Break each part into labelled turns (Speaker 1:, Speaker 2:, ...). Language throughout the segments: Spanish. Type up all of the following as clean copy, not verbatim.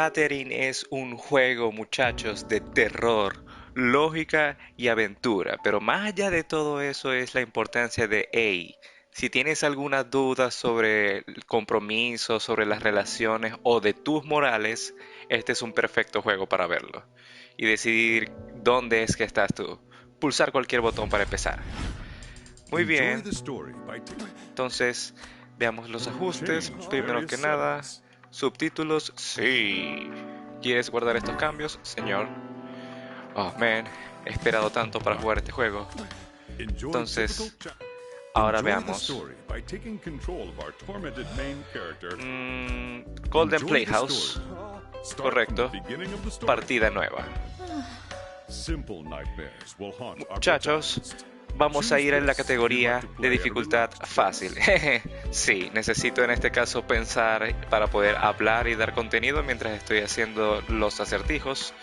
Speaker 1: Catherine es un juego, muchachos, de terror, lógica y aventura, pero más allá de todo eso es la importancia de hey, si tienes alguna duda sobre el compromiso, sobre las relaciones o de tus morales, este es un perfecto juego para verlo y decidir dónde es que estás tú. Pulsar cualquier botón para empezar. Muy
Speaker 2: Enjoy
Speaker 1: bien,
Speaker 2: the story by
Speaker 1: entonces veamos los ajustes.
Speaker 2: change
Speaker 1: Primero
Speaker 2: various
Speaker 1: que nada,
Speaker 2: settings.
Speaker 1: subtítulos, sí. ¿Quieres guardar estos cambios, señor? Oh, man, he esperado tanto para jugar este juego.
Speaker 2: Enjoy typical
Speaker 1: Entonces,
Speaker 2: cha-
Speaker 1: ahora
Speaker 2: Enjoy the
Speaker 1: veamos.
Speaker 2: story by taking control of our tormented main character.
Speaker 1: Golden
Speaker 2: Enjoy the story.
Speaker 1: Playhouse,
Speaker 2: Start from the
Speaker 1: correcto.
Speaker 2: beginning of the story.
Speaker 1: Partida nueva.
Speaker 2: Simple nightmares will haunt our
Speaker 1: Muchachos,
Speaker 2: protagonist.
Speaker 1: vamos a
Speaker 2: Choose
Speaker 1: ir en la
Speaker 2: this if you'd like
Speaker 1: categoría
Speaker 2: to
Speaker 1: de
Speaker 2: play at a
Speaker 1: dificultad
Speaker 2: relaxed
Speaker 1: fácil.
Speaker 2: pace.
Speaker 1: Sí, necesito en este caso pensar para poder hablar y dar contenido mientras estoy haciendo los acertijos.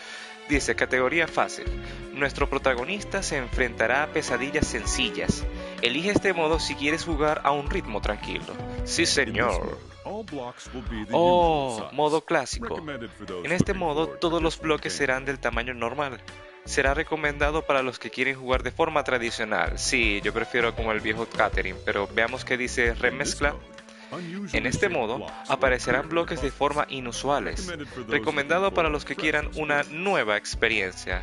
Speaker 1: Dice, categoría fácil. Nuestro protagonista se enfrentará a pesadillas sencillas. Elige este modo si quieres jugar a un ritmo tranquilo. Sí,
Speaker 2: In this
Speaker 1: señor.
Speaker 2: mode, all blocks will be the
Speaker 1: Oh,
Speaker 2: usual size.
Speaker 1: modo clásico.
Speaker 2: Recommended for those
Speaker 1: En este
Speaker 2: looking
Speaker 1: modo
Speaker 2: for
Speaker 1: todos los
Speaker 2: traditional
Speaker 1: bloques
Speaker 2: gaming.
Speaker 1: serán del tamaño normal. Será recomendado para los que quieren jugar de forma tradicional. Sí, yo prefiero como el viejo Catherine, pero veamos qué dice
Speaker 2: In this
Speaker 1: remezcla.
Speaker 2: mode, unusually
Speaker 1: En este
Speaker 2: shaped
Speaker 1: modo
Speaker 2: blocks
Speaker 1: aparecerán
Speaker 2: will appear
Speaker 1: bloques de
Speaker 2: above.
Speaker 1: forma inusuales.
Speaker 2: Recommended for those
Speaker 1: Recomendado
Speaker 2: looking
Speaker 1: para
Speaker 2: for
Speaker 1: los que
Speaker 2: fresh
Speaker 1: quieran una
Speaker 2: experience.
Speaker 1: nueva experiencia.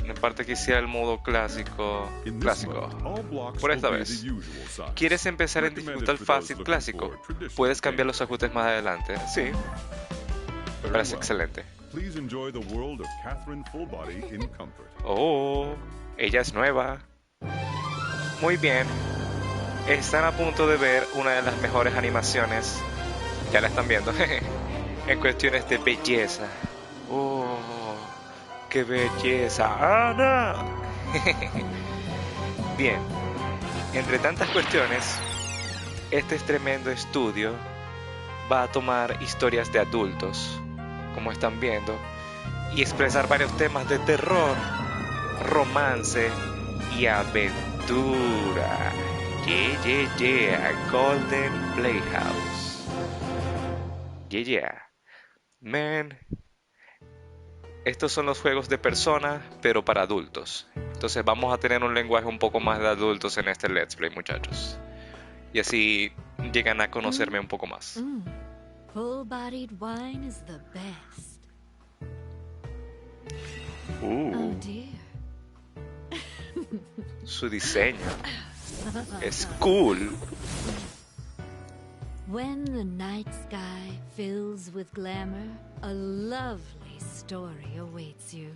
Speaker 1: Me parte quisiera el modo clásico.
Speaker 2: In this
Speaker 1: Clásico.
Speaker 2: mode, all blocks
Speaker 1: Por
Speaker 2: will
Speaker 1: esta
Speaker 2: be
Speaker 1: vez.
Speaker 2: the usual size.
Speaker 1: ¿Quieres empezar en
Speaker 2: Recommended
Speaker 1: dificultad
Speaker 2: for those
Speaker 1: fácil
Speaker 2: looking
Speaker 1: clásico?
Speaker 2: for traditional
Speaker 1: Puedes cambiar
Speaker 2: gaming.
Speaker 1: los ajustes más adelante. Sí, me
Speaker 2: Very
Speaker 1: parece
Speaker 2: well.
Speaker 1: excelente.
Speaker 2: Please enjoy the world of Catherine Fullbody in comfort.
Speaker 1: Oh, ella es nueva. Muy bien. Están a punto de ver una de las mejores animaciones. Ya la están viendo. En cuestiones de belleza. Oh, qué belleza. Ana. Bien. Entre tantas cuestiones, este tremendo estudio va a tomar historias de adultos, como están viendo, y expresar varios temas de terror, romance y aventura. Yeah, yeah, yeah, Golden Playhouse. Yeah, yeah. Man, estos son los juegos de Persona, pero para adultos. Entonces vamos a tener un lenguaje un poco más de adultos en este Let's Play, muchachos. Y así llegan a conocerme un poco más.
Speaker 3: Full-bodied wine is the best.
Speaker 1: Uh,
Speaker 3: Dear.
Speaker 1: su diseño es cool.
Speaker 3: When the night sky fills with glamour, a lovely story awaits you.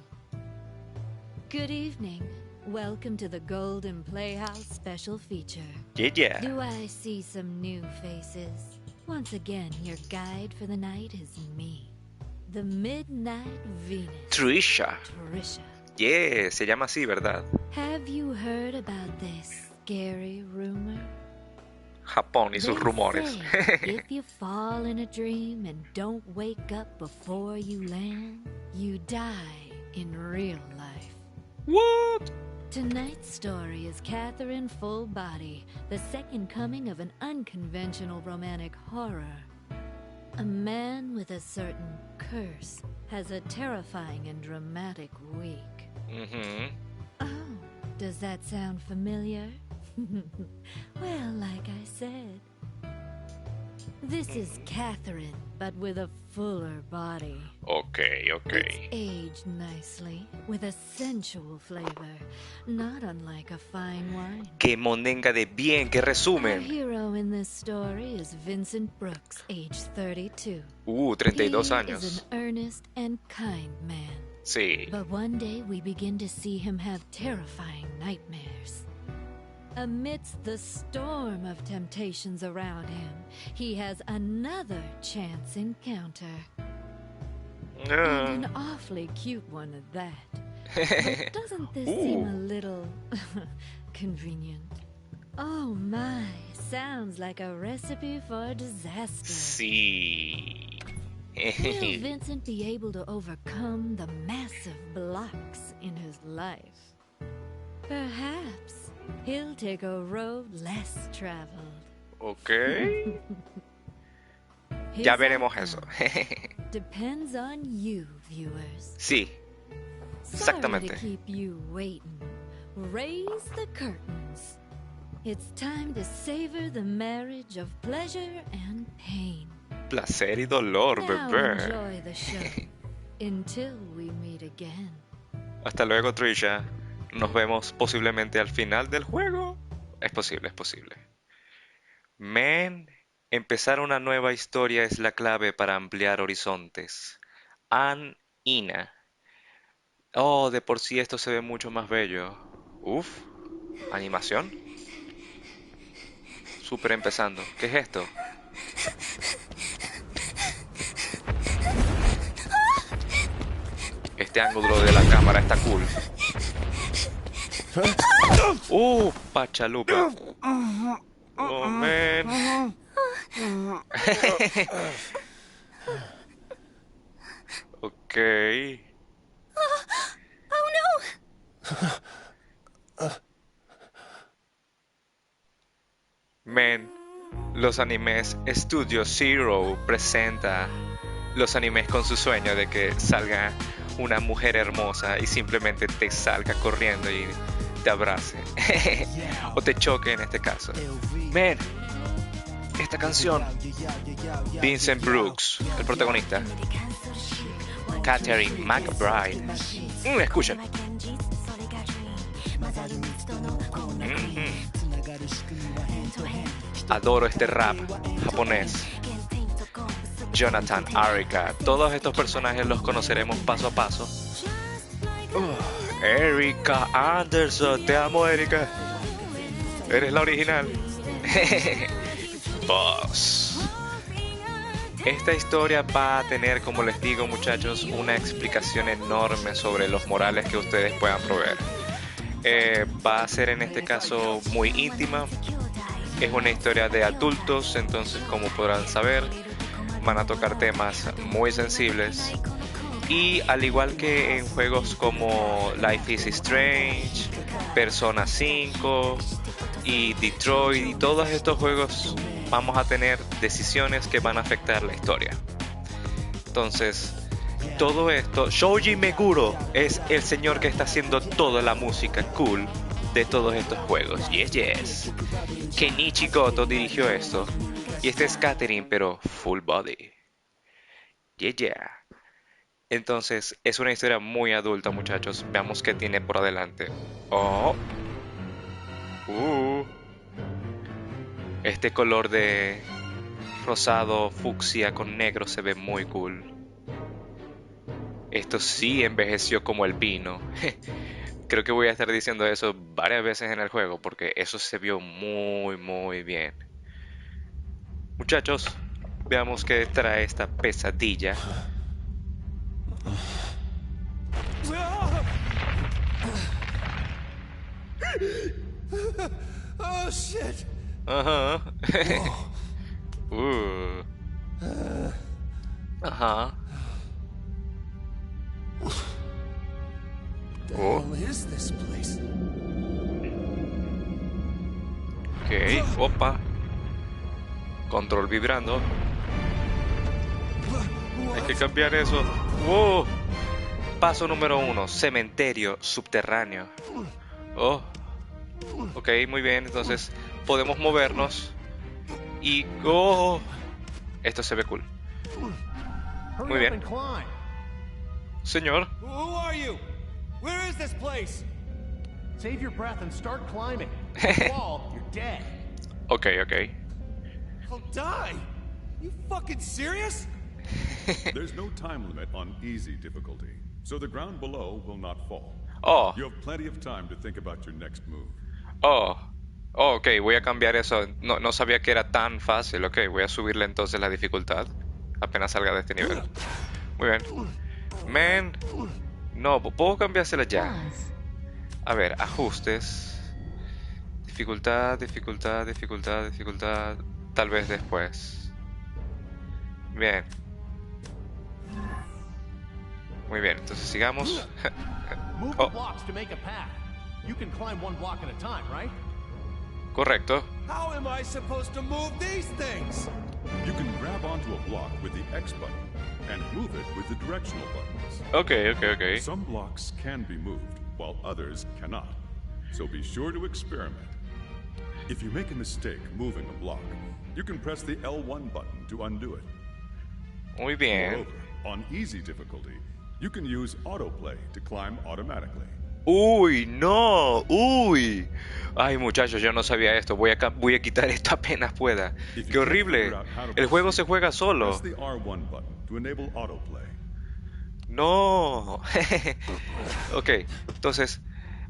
Speaker 3: Good evening. Welcome to the Golden Playhouse special feature.
Speaker 1: Yeah, yeah.
Speaker 3: Do I see some new faces? Once again, your guide for the night is me, the Midnight Venus,
Speaker 1: Trisha.
Speaker 3: Trisha.
Speaker 1: Yeah, se llama así, ¿verdad?
Speaker 3: Have you heard about this scary rumor?
Speaker 1: Japón y sus
Speaker 3: They
Speaker 1: rumores.
Speaker 3: say if you fall in a dream and don't wake up before you land, you die in real life.
Speaker 1: What?
Speaker 3: Tonight's story is Catherine Fullbody, the second coming of an unconventional romantic horror. A man with a certain curse has a terrifying and dramatic week.
Speaker 1: Mhm.
Speaker 3: Oh, does that sound familiar? Well, like I said, this is Catherine, but with a fuller body.
Speaker 1: Okay,
Speaker 3: It's
Speaker 1: okay.
Speaker 3: aged nicely, with a sensual flavor, not unlike a fine wine.
Speaker 1: Qué mondenga de bien, qué
Speaker 3: Our
Speaker 1: resumen.
Speaker 3: hero in this story is Vincent Brooks, age 32.
Speaker 1: 32
Speaker 3: He is
Speaker 1: años.
Speaker 3: an earnest and kind man.
Speaker 1: Sí.
Speaker 3: But one day we begin to see him have terrifying nightmares. Amidst the storm of temptations around him, he has another chance encounter. And an awfully cute one at that. But doesn't this seem a little convenient? Oh my, sounds like a recipe for disaster.
Speaker 1: Sí.
Speaker 3: Will Vincent be able to overcome the massive blocks in his life? Perhaps he'll take a road less traveled.
Speaker 1: Okay.
Speaker 3: His
Speaker 1: Ya veremos eso.
Speaker 3: outcome depends on you, viewers.
Speaker 1: Sí,
Speaker 3: Sorry to
Speaker 1: exactamente.
Speaker 3: keep you waiting. Raise the curtains. It's time to savor the marriage of pleasure and pain.
Speaker 1: Placer y dolor,
Speaker 3: Now
Speaker 1: bebé.
Speaker 3: enjoy the show until we meet again.
Speaker 1: Hasta luego, Trisha. Nos vemos posiblemente al final del juego. Es posible, es posible. Men, empezar una nueva historia es la clave para ampliar horizontes. Ann Ina. Oh, de por sí esto se ve mucho más bello. Uf, animación. Súper empezando. ¿Qué es esto? Este ángulo de la cámara está cool. Pachalupa. Oh, man. Ok. Men, los animes Studio Zero presenta los animes con su sueño de que salga una mujer hermosa y simplemente te salga corriendo y te abrace. O te choque en este caso. Men, esta canción. Vincent Brooks, el protagonista. Katherine McBride. Escucha. Adoro este rap japonés. Jonathan Arica. Todos estos personajes los conoceremos paso a paso. Erika Anderson. Te amo, Erika. Eres la original. Boss. Esta historia va a tener, como les digo, muchachos, una explicación enorme sobre los morales que ustedes puedan proveer. Va a ser en este caso muy íntima. Es una historia de adultos, entonces como podrán saber, van a tocar temas muy sensibles. Y al igual que en juegos como Life is Strange, Persona 5 y Detroit y todos estos juegos, vamos a tener decisiones que van a afectar la historia. Entonces, todo esto, Shoji Meguro es el señor que está haciendo toda la música cool de todos estos juegos. Yes, yes. Kenichi Goto dirigió esto. Y este es Katherine, pero full body. Yeah, yeah. Entonces, es una historia muy adulta, muchachos. Veamos qué tiene por adelante. Oh. Este color de rosado fucsia con negro se ve muy cool. Esto sí envejeció como el vino. Creo que voy a estar diciendo eso varias veces en el juego porque eso se vio muy, muy bien. Muchachos, veamos qué trae esta pesadilla.
Speaker 4: Oh shit!
Speaker 1: Ajá. Ajá.
Speaker 4: The hell is this place?
Speaker 1: Ok, opa. Control vibrando. Hay que cambiar eso. Wow. Paso número 1, cementerio subterráneo. Oh. Ok, muy bien. Entonces podemos movernos. Y... oh. Esto se ve cool. Muy bien. Señor.
Speaker 4: Who are you? Where is this place?
Speaker 5: Save your breath and start climbing. If you fall, you're dead.
Speaker 1: Ok, ok.
Speaker 4: I'll die. You fucking serious?
Speaker 2: There's no time limit on easy difficulty, so the ground below will not fall.
Speaker 1: Oh.
Speaker 2: You have plenty of time to think about your next move.
Speaker 1: Oh. Oh, ok, voy a cambiar eso. No sabía que era tan fácil. Ok, voy a subirle entonces la dificultad apenas salga de este nivel. Muy bien. Man. No, puedo cambiársela ya. A ver, ajustes. Dificultad, dificultad, dificultad, dificultad. Tal vez después. Bien. Muy bien, entonces sigamos.
Speaker 5: Move
Speaker 1: Oh.
Speaker 5: the blocks to make a path. You can climb one block at a time, right?
Speaker 1: Correcto.
Speaker 4: How am I supposed to move these things?
Speaker 2: You can grab onto a block with the X button and move it with the directional buttons.
Speaker 1: Ok.
Speaker 2: Some blocks can be moved, while others cannot. So be sure to experiment. If you make a mistake moving a block, you can press the L1 button to undo it.
Speaker 1: Muy bien.
Speaker 2: Moreover, on easy difficulty, you can use autoplay to climb automatically.
Speaker 1: Uy, no, uy. Ay, muchachos, yo no sabía esto. Voy a quitar esto apenas pueda.
Speaker 2: If you
Speaker 1: Qué
Speaker 2: can't
Speaker 1: horrible.
Speaker 2: figure out how to
Speaker 1: El juego se
Speaker 2: proceed,
Speaker 1: juega solo.
Speaker 2: Press the R1 button to enable autoplay.
Speaker 1: No. Ok, entonces,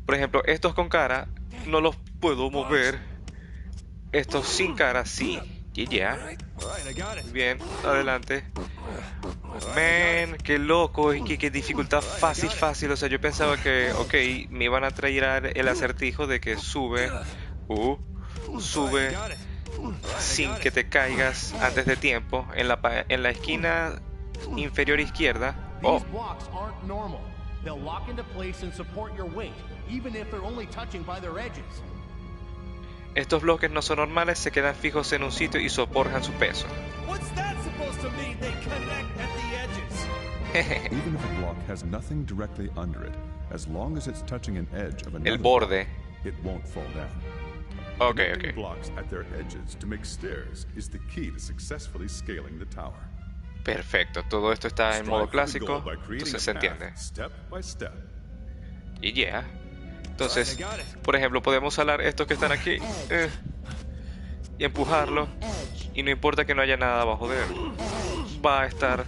Speaker 1: por ejemplo, estos con cara no los puedo mover. Estos sin cara sí. Y ya.
Speaker 4: All right, I got it.
Speaker 1: Bien, adelante. Man, qué loco, y qué dificultad fácil. O sea, yo pensaba que, ok, me iban a traer el acertijo de que sube, sube
Speaker 4: Got it.
Speaker 1: sin que te caigas antes de tiempo en la esquina inferior izquierda. Oh,
Speaker 5: These blocks aren't normal. They'll lock into place and support your weight, even if they're only touching by their edges.
Speaker 1: estos bloques no son normales, se quedan fijos en un sitio y soportan su peso.
Speaker 4: What's that supposed to mean? They connect at the edges.
Speaker 2: Even if a block has nothing directly under it, as long as it's touching an edge of another
Speaker 1: El borde.
Speaker 2: block, it won't fall down.
Speaker 1: Ok.
Speaker 2: Connecting blocks at their edges to make stairs is the key to successfully scaling the tower.
Speaker 1: Perfecto, todo esto está en modo
Speaker 2: Strive for the
Speaker 1: clásico,
Speaker 2: goal by creating
Speaker 1: entonces
Speaker 2: a
Speaker 1: se
Speaker 2: path,
Speaker 1: entiende.
Speaker 2: Step by step.
Speaker 1: Y ya. Entonces, por ejemplo, podemos jalar estos que están aquí y empujarlo. Y no importa que no haya nada abajo de él. Va a estar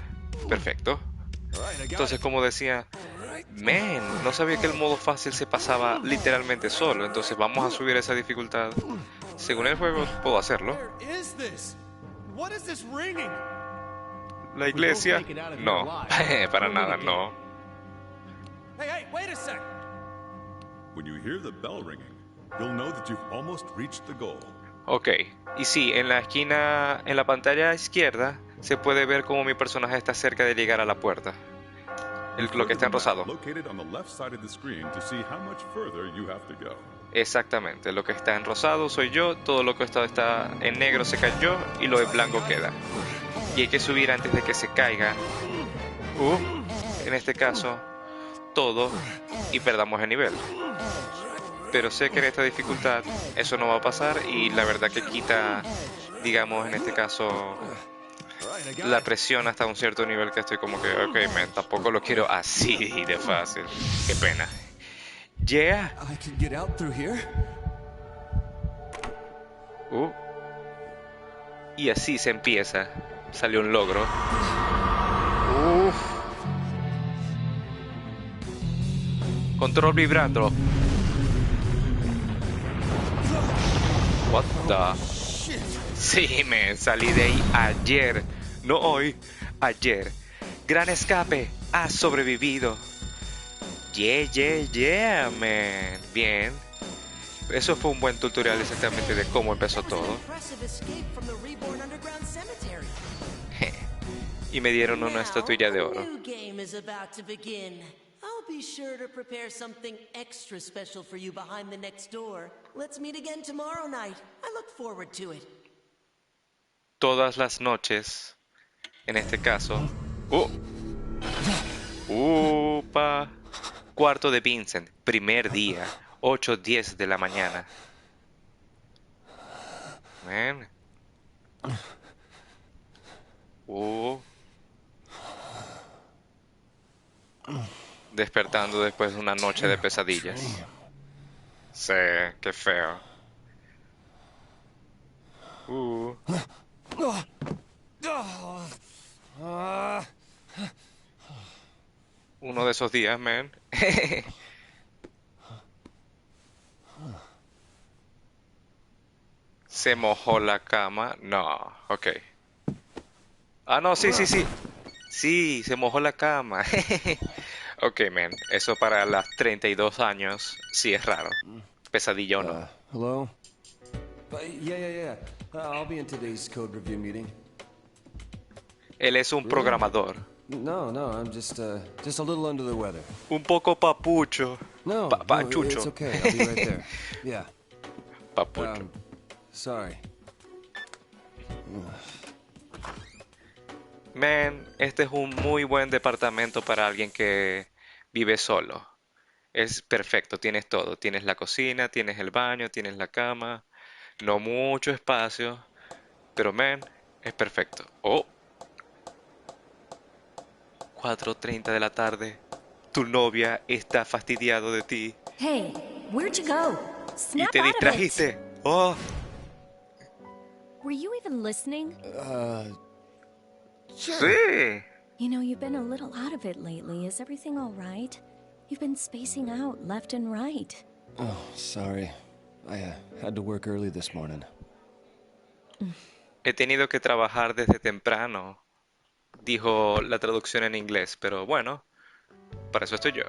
Speaker 1: perfecto. Entonces, como decía, man, no sabía que el modo fácil se pasaba literalmente solo. Entonces vamos a subir esa dificultad. Según el juego, puedo hacerlo.
Speaker 4: Where is this? What is this ringing?
Speaker 1: La iglesia, no. Para nada, no.
Speaker 4: Hey, wait a sec.
Speaker 2: When you hear the bell ringing, you'll know that you've almost reached the goal.
Speaker 1: Ok, y sí, en la esquina, en la pantalla izquierda, se puede ver cómo mi personaje está cerca de llegar a la puerta. Lo que está en rosado.
Speaker 2: Located on the left side of the screen to see how much further you have to go.
Speaker 1: Exactamente, lo que está en rosado soy yo, todo lo que está en negro se cayó y lo de blanco queda. Y hay que subir antes de que se caiga. En este caso, todo y perdamos el nivel. Pero sé que en esta dificultad eso no va a pasar y la verdad que quita, digamos, en este caso, la presión hasta un cierto nivel que estoy como que, ok, man, tampoco lo quiero así de fácil. Qué pena. Yeah.
Speaker 4: I can get out through here.
Speaker 1: Y así se empieza. Salió un logro. Control vibrando. What the? Sí, me salí de ahí ayer. No hoy, ayer. Gran escape. Has sobrevivido. Yeah, man. Bien. Eso fue un buen tutorial exactamente de cómo empezó todo. Y me dieron una estatuilla de oro.
Speaker 6: I'll be sure to prepare something extra special for you behind the next door. Let's meet again tomorrow night. I look forward to it.
Speaker 1: Todas las noches, en este caso. Upa. Cuarto de Vincent, primer día, 8:10 de la mañana. Man. Despertando después de una noche de pesadillas. Sí, qué feo. Uno de esos días, man. Se mojó la cama. No, ok. Ah, no, sí. Sí, se mojó la cama. Ok, man. Eso para las 32 años sí es raro. Pesadilla o no.
Speaker 4: Hello? Yeah. I'll be in today's code review meeting.
Speaker 1: Él es un programador.
Speaker 4: No, I'm just a little under the weather.
Speaker 1: Un poco papucho.
Speaker 4: No,
Speaker 1: Pachucho.
Speaker 4: it's okay. I'll be right there. Yeah.
Speaker 1: Papucho.
Speaker 4: Sorry.
Speaker 1: Man, este es un muy buen departamento para alguien que vive solo. Es perfecto, tienes todo. Tienes la cocina, tienes el baño, tienes la cama. No mucho espacio, pero man, es perfecto. Oh, 4:30 de la tarde. Tu novia está fastidiado de ti
Speaker 7: Hey, where'd you go?
Speaker 1: y
Speaker 7: Snap
Speaker 1: te
Speaker 7: out of it!
Speaker 1: distrajiste. Oh,
Speaker 7: Were you even listening?
Speaker 1: sí.
Speaker 7: You know, you've been a little out of it lately. Is everything all right? You've been spacing out left and right.
Speaker 4: Oh, sorry. I had to work early this morning.
Speaker 1: He tenido que trabajar desde temprano, dijo la traducción en inglés, pero bueno, para eso estoy yo.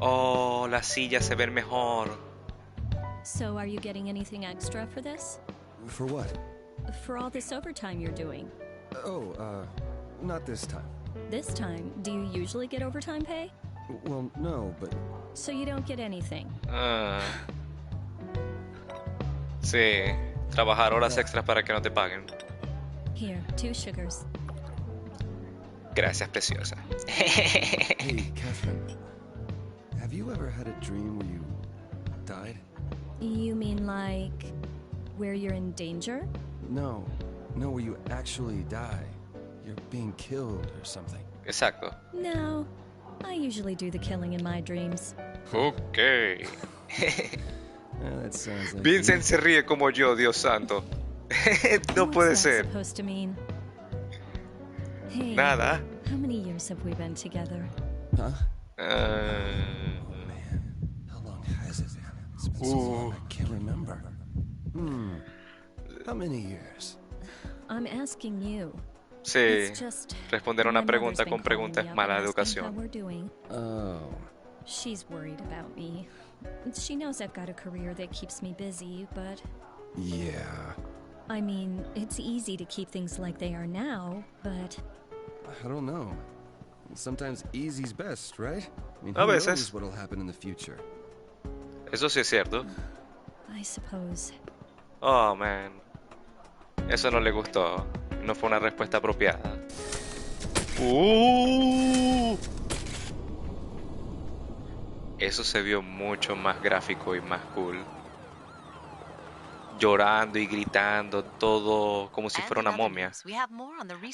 Speaker 1: Oh, las sillas se ven mejor.
Speaker 7: So, are you getting anything extra for this?
Speaker 4: For what?
Speaker 7: For all this overtime you're doing?
Speaker 4: Oh, not this time.
Speaker 7: This time, do you usually get overtime pay?
Speaker 4: Well, no, but
Speaker 7: So you don't get anything.
Speaker 1: Ah. Sí, trabajar horas extras para que no te paguen.
Speaker 7: Here, 2 sugars.
Speaker 1: Gracias, preciosa.
Speaker 4: hey, Catherine. Have you ever had a dream where you died?
Speaker 7: You mean like where you're in danger?
Speaker 4: No, where you actually die. You're being killed or something.
Speaker 1: Exacto.
Speaker 7: No. I usually do the killing in my dreams.
Speaker 1: Ok.
Speaker 4: That sounds like
Speaker 1: Vincent se ríe como yo, Dios santo. No
Speaker 7: What's
Speaker 1: puede
Speaker 7: that
Speaker 1: ser.
Speaker 7: supposed to mean? Hey,
Speaker 1: Nada.
Speaker 7: how many years have we been together?
Speaker 4: Huh?
Speaker 1: Ah,
Speaker 4: How long has it been? It's been so long, I can't remember. How many years?
Speaker 7: I'm asking you.
Speaker 1: sí.
Speaker 7: It's just
Speaker 1: Responder
Speaker 7: my
Speaker 1: una
Speaker 7: mother's
Speaker 1: pregunta
Speaker 7: been
Speaker 1: con pregunta
Speaker 7: calling
Speaker 1: es
Speaker 7: me up
Speaker 1: mala
Speaker 7: and asking
Speaker 1: educación.
Speaker 7: how we're doing.
Speaker 4: Oh.
Speaker 7: She's worried about me. She knows I've got a career that keeps me busy, but
Speaker 4: Yeah.
Speaker 7: I mean, it's easy to keep things like they are now, but
Speaker 4: I don't know. Sometimes easy's best, right? I mean,
Speaker 1: A
Speaker 4: who
Speaker 1: veces.
Speaker 4: knows what'll happen in the future?
Speaker 1: Eso sí es cierto.
Speaker 7: I suppose.
Speaker 1: Oh, man. Eso no le gustó. No fue una respuesta apropiada. Eso se vio mucho más gráfico y más cool. Llorando y gritando, todo como si fuera una momia.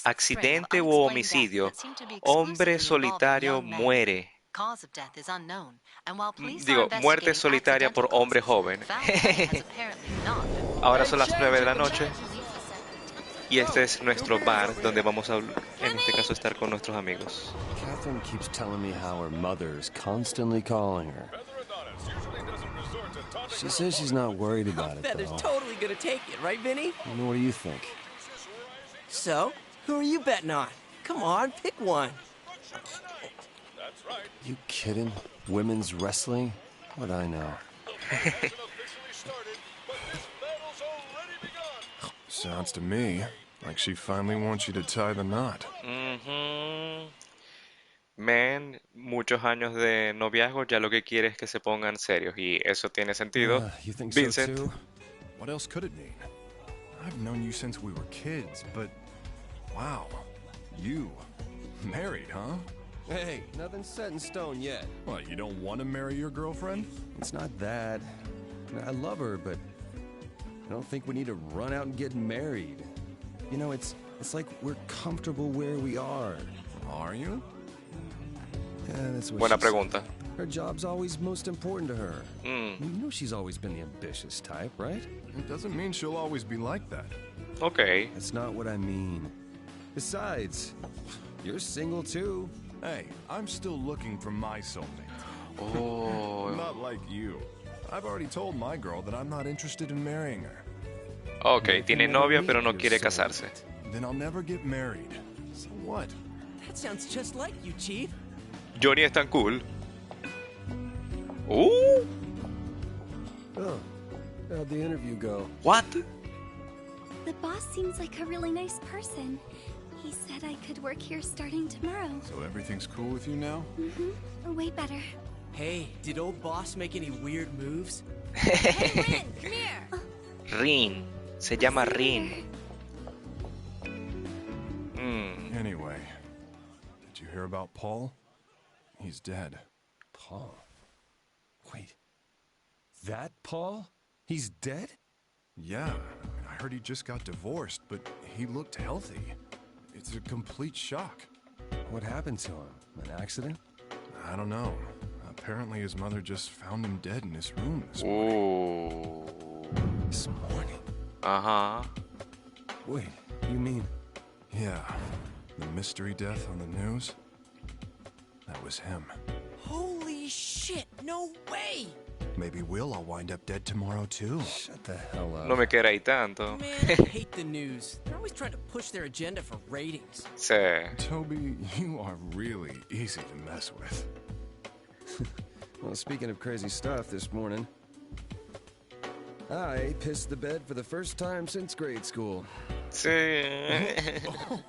Speaker 1: Accidente o homicidio. Hombre solitario muere. Digo, muerte solitaria por hombre joven. Ahora son las 9 de la noche. Y este es nuestro bar donde vamos a, en este caso, estar con nuestros amigos.
Speaker 4: Catherine keeps telling me how her mother's constantly calling her. She says she's not worried about it,
Speaker 6: Feather's
Speaker 4: though.
Speaker 6: totally gonna take it, right, Vinny?
Speaker 4: And what do you think?
Speaker 6: So, who are you betting on? Come on, pick one.
Speaker 4: You kidding? Women's wrestling? What I know.
Speaker 8: Sounds to me like she finally wants you to tie the knot.
Speaker 1: Man, muchos años de noviazgo ya lo que quiere es que se pongan serios y eso tiene sentido.
Speaker 4: You think
Speaker 1: Vincent.
Speaker 4: so too?
Speaker 8: What else could it mean? I've known you since we were kids, but wow, you married, huh?
Speaker 4: Hey, nothing's set in stone yet.
Speaker 8: What, you don't want to marry your girlfriend?
Speaker 4: It's not that. I love her, but I don't think we need to run out and get married. You know, it's like we're comfortable where we are.
Speaker 8: Are you?
Speaker 4: Yeah, that's what
Speaker 1: Buena
Speaker 4: she said.
Speaker 1: pregunta.
Speaker 4: Her job's always most important to her.
Speaker 1: Mm,
Speaker 4: You know she's always been the ambitious type, right?
Speaker 8: It doesn't mean she'll always be like that.
Speaker 1: ok.
Speaker 4: That's not what I mean. Besides, you're single too.
Speaker 8: Hey, I'm still looking for my soulmate.
Speaker 1: Oh,
Speaker 8: Not like you. I've already told my girl that I'm not interested in marrying her.
Speaker 1: ok, tiene novia pero no quiere casarse.
Speaker 8: Then I'll never get married. So what?
Speaker 6: That sounds just like you, Chief.
Speaker 1: Johnny es tan cool.
Speaker 4: Oh, how'd the interview go?
Speaker 1: What?
Speaker 9: The boss seems like a really nice person. He said I could work here starting tomorrow.
Speaker 8: So everything's cool with you now?
Speaker 9: Way better.
Speaker 6: Hey, did old boss make any weird moves?
Speaker 9: Hey, Rin, come here.
Speaker 1: Rin. Se llama Rin. Mm.
Speaker 8: You hear about Paul? He's dead.
Speaker 4: Paul? Wait. That Paul? He's dead?
Speaker 8: Yeah, I heard he just got divorced, but he looked healthy. It's a complete shock.
Speaker 4: What happened to him? An accident?
Speaker 8: I don't know. Apparently his mother just found him dead in his room this morning.
Speaker 4: This morning?
Speaker 1: Ajá.
Speaker 4: Wait, you mean...
Speaker 8: Yeah, the mystery death on the news? That was him.
Speaker 6: Holy shit, no way!
Speaker 8: Maybe we'll all wind up dead tomorrow too.
Speaker 4: Shut the hell up.
Speaker 1: No me queréis tanto.
Speaker 6: Man, I hate the news. They're always trying to push their agenda for ratings.
Speaker 1: Sí.
Speaker 8: Toby, you are really easy to mess with.
Speaker 4: Well, speaking of crazy stuff, this morning, I pissed the bed for the first time since grade school.
Speaker 1: Sí.
Speaker 8: Oh,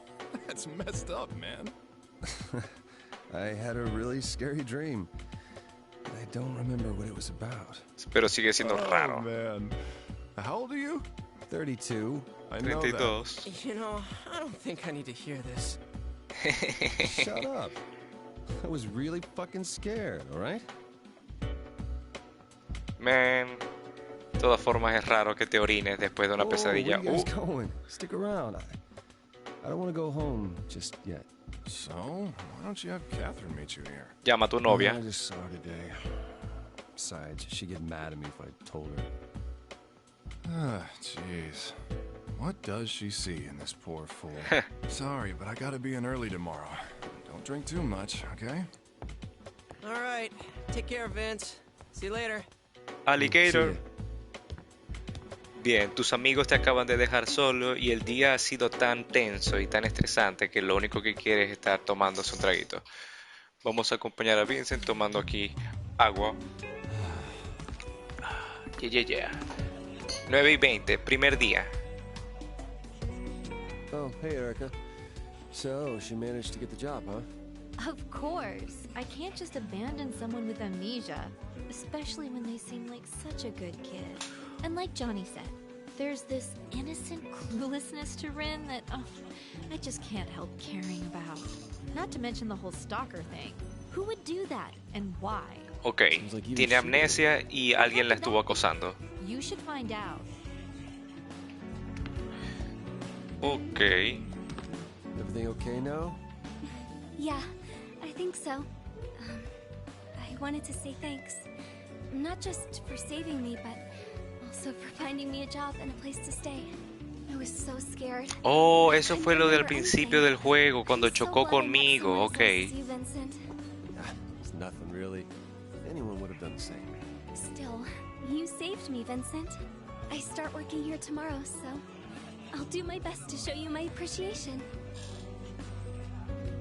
Speaker 8: that's messed up, man.
Speaker 4: I had a really scary dream. I don't remember what it was about.
Speaker 1: Pero sigue siendo
Speaker 8: Oh,
Speaker 1: raro.
Speaker 8: man. How old are you?
Speaker 4: 32.
Speaker 8: I know that.
Speaker 1: 32.
Speaker 6: You know, I don't think I need to hear this.
Speaker 4: Shut up. I was really fucking scared, alright?
Speaker 1: Man. De todas formas es raro que te orines después de una pesadilla.
Speaker 4: Where you guys going? Stick around. I don't want to go home just yet.
Speaker 8: So, why don't you have Catherine meet you here?
Speaker 1: Llama a tu novia.
Speaker 4: I just saw her today. Besides, she'd get mad at me if I told her.
Speaker 8: Ah, jeez. What does she see in this poor fool? Sorry, but I gotta be in early tomorrow. Don't drink too much, okay?
Speaker 6: All right, take care, Vince. See you later.
Speaker 1: Alligator.
Speaker 4: See ya.
Speaker 1: Bien, tus amigos te acaban de dejar solo y el día ha sido tan tenso y tan estresante que lo único que quieres es estar tomándose un traguito. Vamos a acompañar a Vincent tomando aquí agua. Yeah. 9:20, primer día.
Speaker 4: Oh, hey, Erica. So, she managed to get the job, huh?
Speaker 3: Of course. I can't just abandon someone with amnesia, especially when they seem like such a good kid. And like Johnny said, there's this innocent cluelessness to Rin that I just can't help caring about. Not to mention the whole stalker thing. Who would do that and why?
Speaker 1: Ok, tiene amnesia y alguien la estuvo acosando.
Speaker 3: You should find out.
Speaker 1: Ok.
Speaker 4: Everything okay now?
Speaker 9: Yeah, I think so. I wanted to say thanks. Not just for saving me, but also for finding me a job and a place to stay. I was so scared.
Speaker 1: Oh, eso fue lo del principio del juego, cuando chocó conmigo, ok.
Speaker 4: It's nothing really. Anyone would have done the same.
Speaker 9: Still, you saved me, Vincent. I start working here tomorrow, so I'll do my best to show you my appreciation.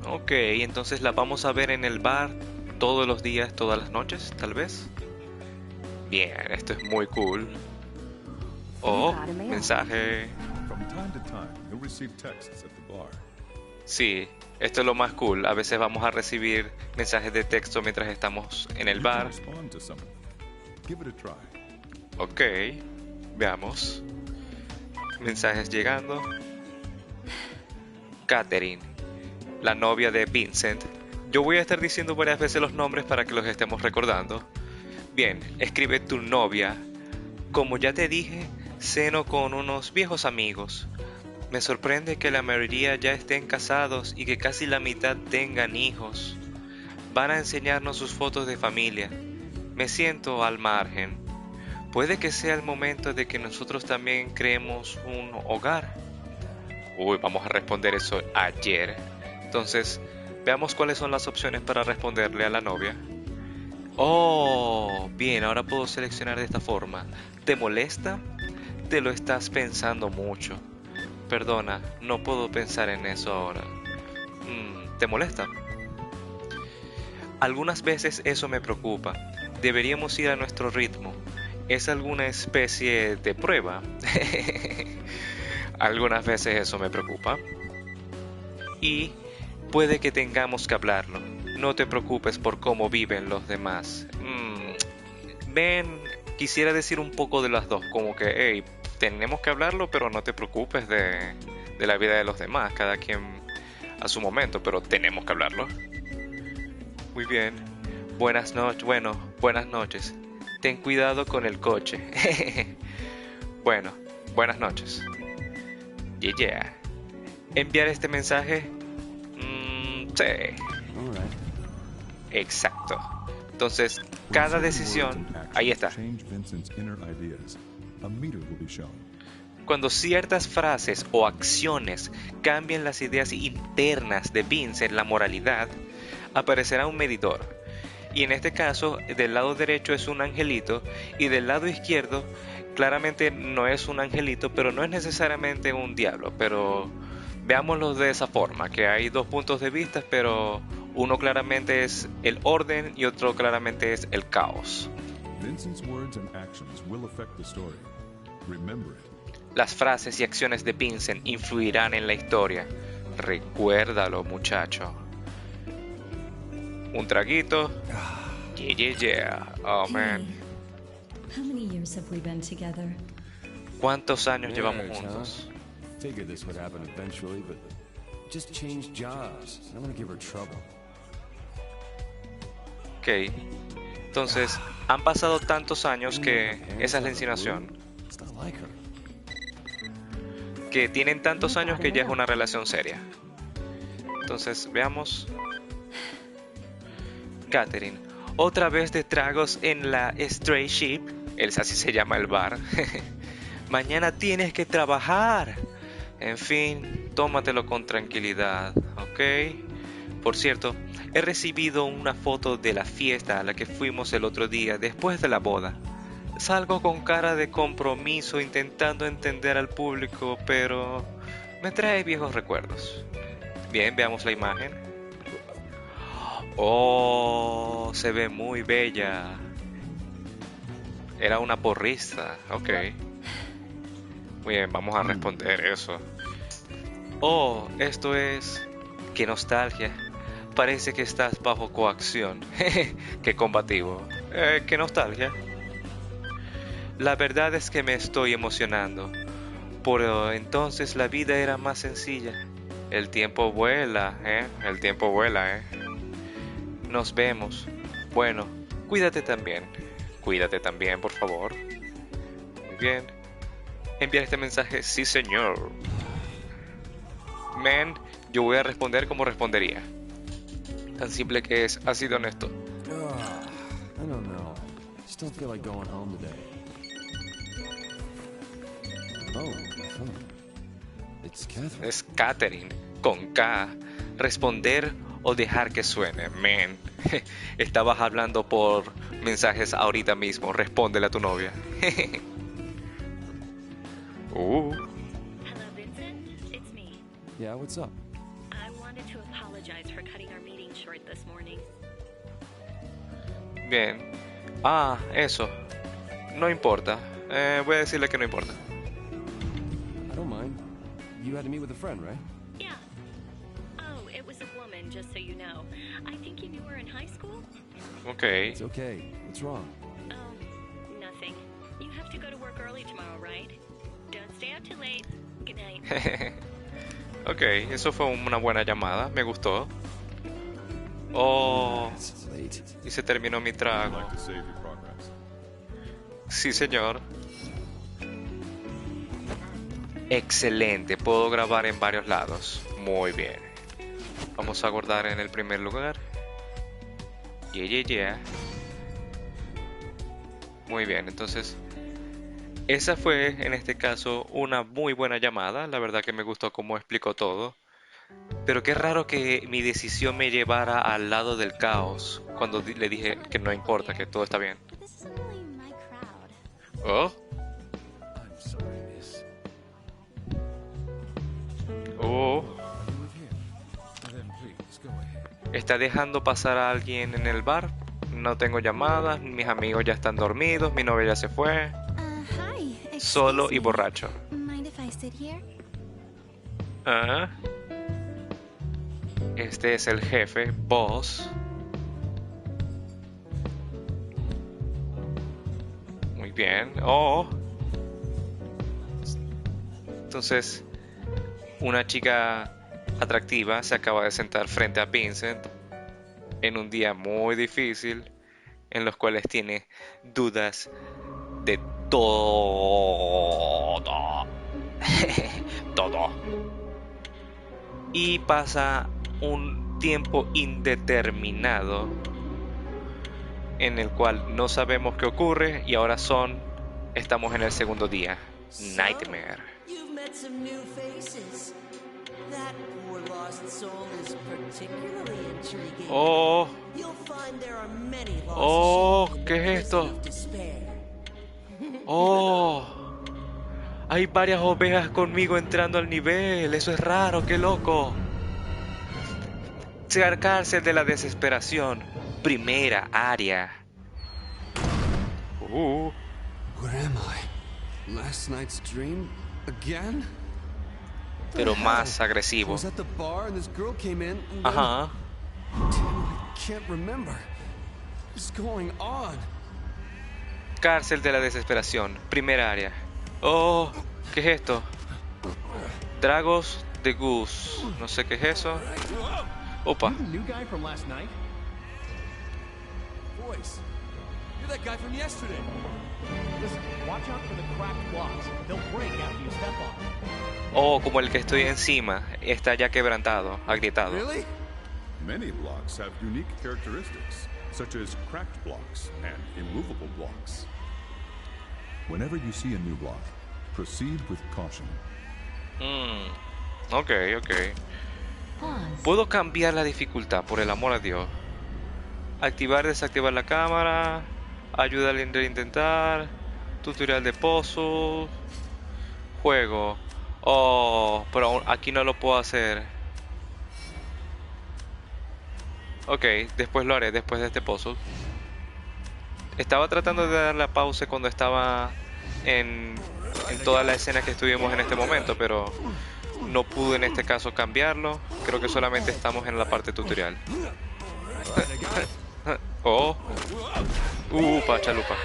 Speaker 1: Ok, entonces la vamos a ver en el bar todos los días, todas las noches, tal vez. Bien, esto es muy cool. Oh, mensaje.
Speaker 2: From time to time, you'll receive texts at the bar.
Speaker 1: Sí, esto es lo más cool. A veces vamos a recibir mensajes de texto mientras estamos en el
Speaker 2: You can
Speaker 1: bar.
Speaker 2: respond to some of them. Give it a try.
Speaker 1: Ok, veamos. Mensajes llegando. Catherine, la novia de Vincent. Yo voy a estar diciendo varias veces los nombres para que los estemos recordando. Bien, escribe tu novia. Como ya te dije, ceno con unos viejos amigos. Me sorprende que la mayoría ya estén casados y que casi la mitad tengan hijos. Van a enseñarnos sus fotos de familia. Me siento al margen. Puede que sea el momento de que nosotros también creemos un hogar. Uy, vamos a responder eso ayer. Entonces, veamos cuáles son las opciones para responderle a la novia. Oh, bien, ahora puedo seleccionar de esta forma. ¿Te molesta? Te lo estás pensando mucho. Perdona, no puedo pensar en eso ahora. ¿Te molesta? Algunas veces eso me preocupa. Deberíamos ir a nuestro ritmo. ¿Es alguna especie de prueba? Algunas veces eso me preocupa. Y puede que tengamos que hablarlo. No te preocupes por cómo viven los demás. Ven, quisiera decir un poco de las dos. Como que, hey, tenemos que hablarlo, pero no te preocupes de la vida de los demás. Cada quien a su momento, pero tenemos que hablarlo. Muy bien. Buenas noches. Bueno, buenas noches. Ten cuidado con el coche. Bueno, buenas noches. Yeah. ¿Enviar este mensaje? Sí. Exacto. Entonces, cada decisión... Ahí está. Cuando ciertas frases o acciones cambian las ideas internas de Vincent, la moralidad, aparecerá un medidor. Y en este caso, del lado derecho es un angelito y del lado izquierdo claramente no es un angelito, pero no es necesariamente un diablo. Pero veámoslo de esa forma, que hay dos puntos de vista, pero uno claramente es el orden y otro claramente es el caos.
Speaker 2: Vincent's words and actions will affect the story. Remember it.
Speaker 1: Las frases y acciones de Vincent influirán en la historia. Recuérdalo, muchacho. Un traguito. Yeah. Oh, man.
Speaker 10: How many years have we been together?
Speaker 1: ¿Cuántos años llevamos juntos?
Speaker 4: Figured this would happen eventually, but just changed jobs. I don't want to give her trouble.
Speaker 1: Ok. Entonces, han pasado tantos años que esa es la insinuación. Que tienen tantos años que ya es una relación seria. Entonces, veamos. Catherine, otra vez de tragos en la Stray Ship. Así se llama el bar. Mañana tienes que trabajar. En fin, tómatelo con tranquilidad, ¿ok? Por cierto, he recibido una foto de la fiesta a la que fuimos el otro día después de la boda. Salgo con cara de compromiso intentando entender al público, pero me trae viejos recuerdos. Bien, veamos la imagen. Oh, se ve muy bella. Era una porrista, ok. Muy bien, vamos a responder eso. Oh, esto es... ¡Qué nostalgia! Parece que estás bajo coacción. ¡Qué combativo! ¡Qué nostalgia! La verdad es que me estoy emocionando. Pero entonces la vida era más sencilla. El tiempo vuela, El tiempo vuela, Nos vemos. Bueno, cuídate también. Cuídate también, por favor. Muy bien. Enviar este mensaje, sí señor. Man, yo voy a responder como respondería. Tan simple que es, así de honesto.
Speaker 4: I don't know. Just don't feel like going home today. Oh, my phone. It's Catherine.
Speaker 1: Es Catherine, con K. Responder o dejar que suene, man. Estabas hablando por mensajes ahorita mismo. Respóndele a tu novia.
Speaker 11: Hello, Vincent. It's me.
Speaker 4: Yeah, what's up?
Speaker 11: I wanted to apologize for cutting our meeting short this morning.
Speaker 1: Bien. Eso. No importa. Voy a decirle que no importa.
Speaker 4: I don't mind. You had to meet with a friend, right?
Speaker 11: Yeah. Oh, it was a woman, just so you know. I think you knew her in high school?
Speaker 1: Okay.
Speaker 4: It's okay. What's wrong?
Speaker 11: Oh, nothing. You have to go to work early tomorrow, right? Don't stay out too late. Good night.
Speaker 1: Ok, eso fue una buena llamada. Me gustó. Oh. Y se terminó mi trago. Sí, señor. Excelente. Puedo grabar en varios lados. Muy bien. Vamos a guardar en el primer lugar. Yeah. Muy bien, entonces esa fue en este caso una muy buena llamada. La verdad que me gustó cómo explicó todo. Pero qué raro que mi decisión me llevara al lado del caos cuando le dije que no importa, que todo está bien. Oh. Oh. ¿Está dejando pasar a alguien en el bar? No tengo llamadas, mis amigos ya están dormidos, mi novia ya se fue. Solo y borracho. Este es el jefe, boss. Muy bien. Oh. Entonces, una chica atractiva se acaba de sentar frente a Vincent en un día muy difícil, en los cuales tiene dudas de todo. Todo. Y pasa un tiempo indeterminado en el cual no sabemos qué ocurre y ahora estamos en el segundo día. Nightmare.
Speaker 6: You've met some new faces. That poor lost soul is particularly intriguing.
Speaker 1: Oh,
Speaker 6: You'll find there are many lost
Speaker 1: oh,
Speaker 6: sheep in
Speaker 1: ¿qué
Speaker 6: the
Speaker 1: es esto?
Speaker 6: prison of despair.
Speaker 1: Oh, hay varias ovejas conmigo entrando al nivel. Eso es raro, qué loco. Cárcel de la desesperación. Primera área.
Speaker 4: Where am I? Last night's dream? Again?
Speaker 1: Pero más
Speaker 4: I
Speaker 1: agresivo.
Speaker 4: was at the bar and this girl came in. And
Speaker 1: Ajá.
Speaker 4: Damn, I can't remember. What's going on?
Speaker 1: Cárcel de la desesperación. Primera área. Oh, ¿qué es esto? Dragos de Goose. No sé qué es eso. Opa.
Speaker 5: You the new guy from last night?
Speaker 4: Voice. You're that guy from yesterday.
Speaker 5: Listen, watch out for the cracked blocks. They'll break after you step on them.
Speaker 1: Oh, como el que estoy encima. Está ya quebrantado, agrietado.
Speaker 4: Really?
Speaker 2: Many blocks have unique characteristics, such as cracked blocks and immovable blocks. Whenever you see a new block, proceed with caution.
Speaker 1: Ok. Puedo cambiar la dificultad, por el amor a Dios. Activar, desactivar la cámara. Ayuda al intentar. Tutorial de puzzles. Juego. Oh, pero aquí no lo puedo hacer. Ok, después lo haré, después de este puzzle. Estaba tratando de dar la pausa cuando estaba en toda la escena que estuvimos en este momento, pero no pude en este caso cambiarlo. Creo que solamente estamos en la parte tutorial. Oh. Pachalupa.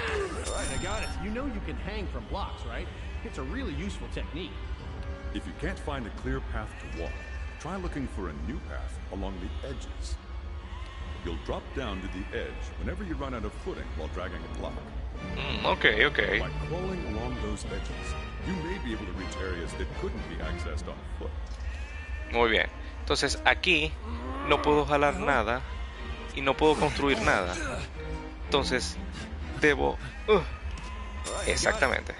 Speaker 5: You know you can hang from blocks, right? It's a really useful technique.
Speaker 2: If you can't find a clear path to walk, try looking for a new path along the edges. You'll drop down to the edge whenever you run out of footing while dragging a block.
Speaker 1: Ok.
Speaker 2: By crawling along those edges, you may be able to reach areas that couldn't be accessed on foot.
Speaker 1: Muy bien. Entonces aquí no puedo jalar nada y no puedo construir nada. Entonces debo... exactamente.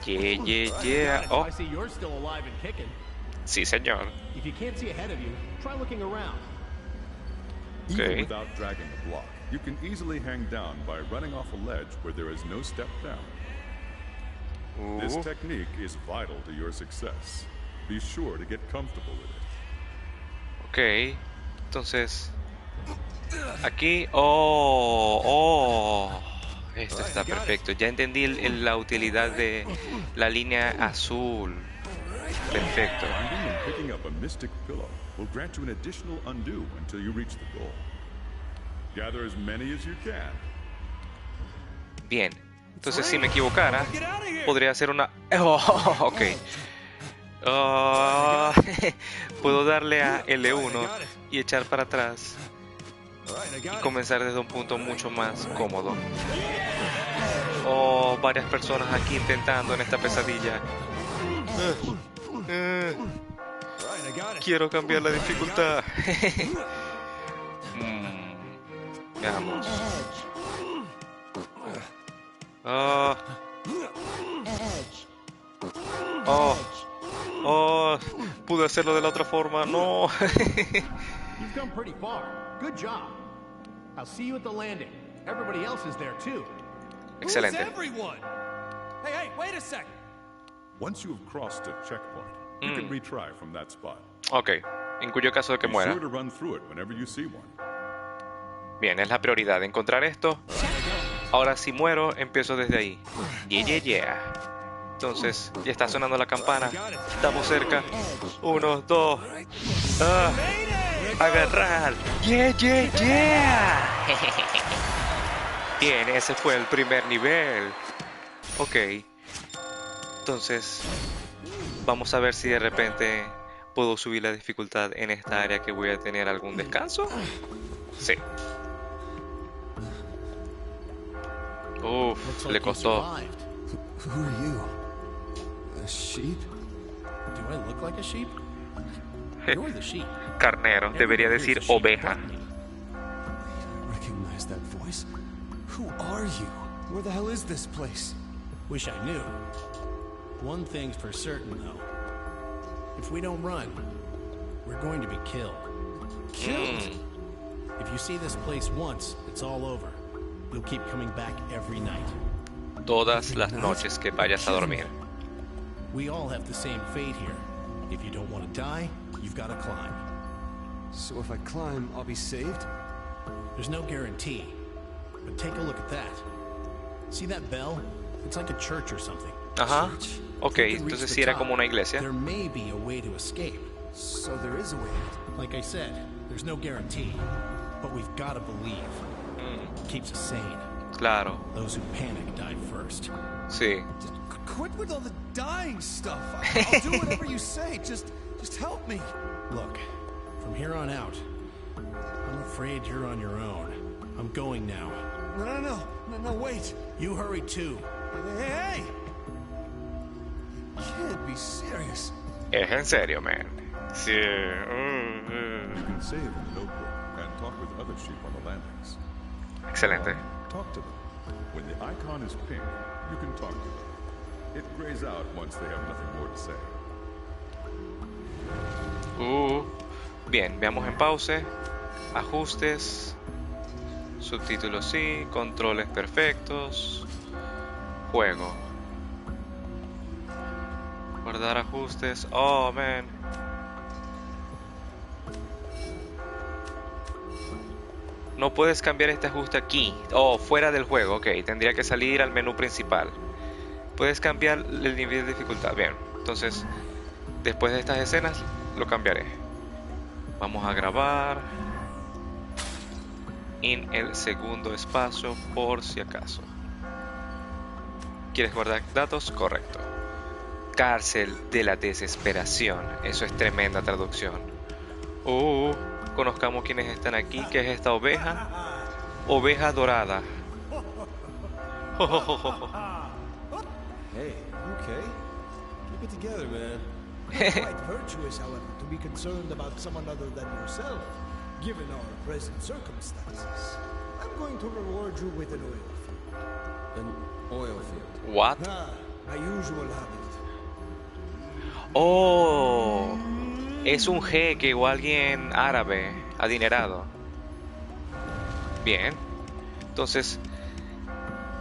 Speaker 1: Yeah. Oh,
Speaker 5: I see you're still alive and kicking.
Speaker 1: sí, señor.
Speaker 5: If you can't see ahead of you, try looking around.
Speaker 2: Even
Speaker 1: Okay.
Speaker 2: without dragging a block, you can easily hang down by running off a ledge where there is no step down. This technique is vital to your success. Be sure to get comfortable with it.
Speaker 1: Ok. Entonces... aquí... Oh. Esto está perfecto. Ya entendí la utilidad de la línea azul. Perfecto.
Speaker 2: Finding and picking up a mystic pillow will grant you an additional undo until you reach the goal. Gather as many as you can.
Speaker 1: Bien. Entonces si me equivocara, podría hacer una... Oh, ok. Oh, puedo darle a L1 y echar para atrás. Y comenzar desde un punto mucho más cómodo. Oh, varias personas aquí intentando en esta pesadilla. Quiero cambiar la dificultad. Veamos. Oh, pude hacerlo de la otra forma. No.
Speaker 5: You've come pretty far. Good job. I'll see you at the landing. Everybody else is there too.
Speaker 1: Excelente.
Speaker 4: Everyone? Hey, wait a second.
Speaker 2: Once you have crossed a checkpoint, you can retry from that spot.
Speaker 1: Ok, en cuyo caso de que
Speaker 2: Be
Speaker 1: muera.
Speaker 2: sure to run through it whenever you see one.
Speaker 1: Bien, es la prioridad encontrar esto. Ahora si muero, empiezo desde ahí. Yeah. Entonces, ya está sonando la campana. Estamos cerca. 1, 2. Agarrar. Yeah. Bien, ese fue el primer nivel. Ok. Entonces, vamos a ver si de repente ¿Puedo subir la dificultad en esta área que voy a tener algún descanso? Sí. Uf, le costó.
Speaker 4: Who are you? A sheep?
Speaker 5: Do I look like a sheep? You're the sheep.
Speaker 1: Carnero, debería decir oveja.
Speaker 4: Recognize that voice? Who are you? Where the hell is this place?
Speaker 5: Wish I knew. One thing's for certain, though. If we don't run, we're going to be killed.
Speaker 4: Killed?
Speaker 5: If you see this place once, it's all over. You'll keep coming back every night.
Speaker 1: Todas las noches que vayas a dormir.
Speaker 5: We all have the same fate here. If you don't want to die, you've got to climb.
Speaker 4: So if I climb, I'll be saved?
Speaker 5: There's no guarantee. But take a look at that. See that bell? It's like a church or something.
Speaker 1: Ajá. Ok, entonces sí era como una iglesia.
Speaker 5: There may be a way to escape.
Speaker 4: So there is a way out.
Speaker 5: Like I said, there's no guarantee. But we've got to believe. It keeps us sane.
Speaker 1: Claro.
Speaker 5: Those who panic die first.
Speaker 1: Sí.
Speaker 4: Quit with all the dying stuff. I'll do whatever you say. Just help me.
Speaker 5: Look, from here on out, I'm afraid you're on your own. I'm going now.
Speaker 4: No, wait.
Speaker 5: You hurry too.
Speaker 4: Hey! You can't be serious.
Speaker 1: Es en serio, man. Sí.
Speaker 2: You can save in the notebook and talk with other sheep on the landings.
Speaker 1: Excelente.
Speaker 2: Talk to them. When the icon is pink, you can talk to them. It grays out once they have nothing more to say.
Speaker 1: Bien, veamos en pause. Ajustes. Subtítulos sí. Controles perfectos. Juego. Guardar ajustes. Oh, man. No puedes cambiar este ajuste aquí. Oh, fuera del juego. Ok, tendría que salir al menú principal. Puedes cambiar el nivel de dificultad. Bien, entonces, después de estas escenas, lo cambiaré. Vamos a grabar en el segundo espacio, por si acaso. ¿Quieres guardar datos? Correcto. Cárcel de la desesperación. Eso es tremenda traducción. Conozcamos quiénes están aquí. ¿Qué es esta oveja? Oveja dorada.
Speaker 12: Hey, okay. Keep it together, man. Quite virtuous, however, to be concerned about someone other than yourself, given our present circumstances. I'm going to reward you with an oil field.
Speaker 4: An oil field?
Speaker 1: What?
Speaker 12: My usual habit.
Speaker 1: Oh, es un jeque o alguien árabe adinerado. Bien. Entonces,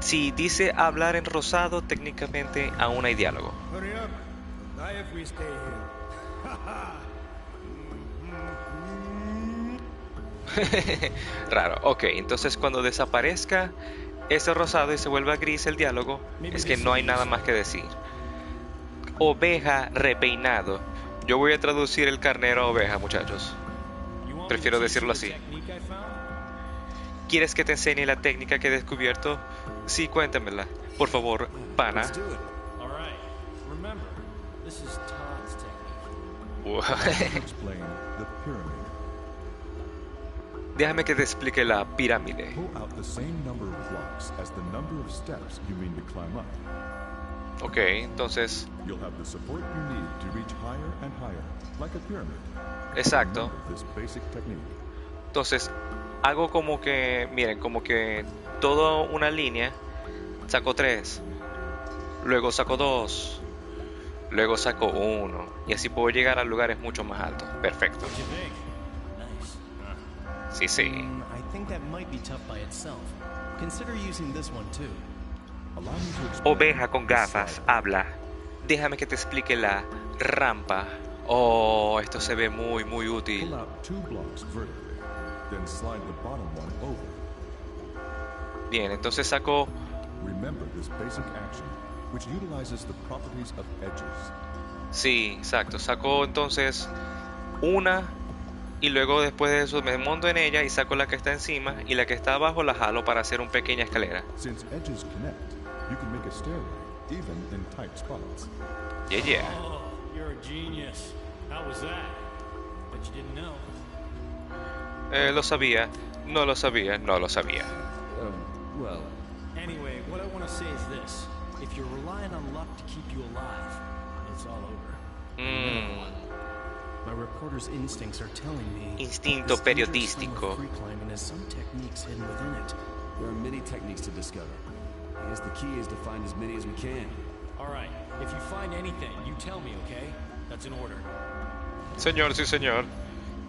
Speaker 1: si dice hablar en rosado, técnicamente aún hay diálogo.
Speaker 12: Hurry up. Die if we stay here.
Speaker 1: Raro. Ok, entonces cuando desaparezca ese rosado y se vuelva gris el diálogo, es que no hay nada más que decir. Oveja repeinado. Yo voy a traducir el carnero a oveja, muchachos. Prefiero decirlo así. ¿Quieres que te enseñe la técnica que he descubierto? Sí, cuéntamela. Por favor, pana. Déjame que te explique la pirámide. Ok, entonces... Exacto. Entonces, hago como que, miren, como que toda una línea, saco 3, luego saco 2, luego saco 1, y así puedo llegar a lugares mucho más altos. Perfecto. Sí, sí. Oveja con gafas, habla. Déjame que te explique la rampa. Oh, esto se ve muy, muy útil. Bien, entonces saco... Sí, exacto. Saco entonces una y luego después de eso me monto en ella y saco la que está encima y la que está abajo la jalo para hacer una pequeña escalera.
Speaker 2: You can make a stairway, even in tight spots.
Speaker 1: Yeah, yeah.
Speaker 5: Oh, you're a genius. How was that? Bet you didn't know.
Speaker 1: Lo sabía, no lo sabía, no lo sabía.
Speaker 4: Well...
Speaker 5: Anyway, what I want to say is this. If you're relying on luck to keep you alive, it's all over. My reporter's instincts are telling me
Speaker 1: Instinto periodístico.
Speaker 5: free climbing has some techniques hidden within it.
Speaker 4: There are many techniques to discover. I guess the key is to find as many as we can.
Speaker 5: All right, if you find anything, you tell me, okay? That's an order.
Speaker 1: Señor, sí señor.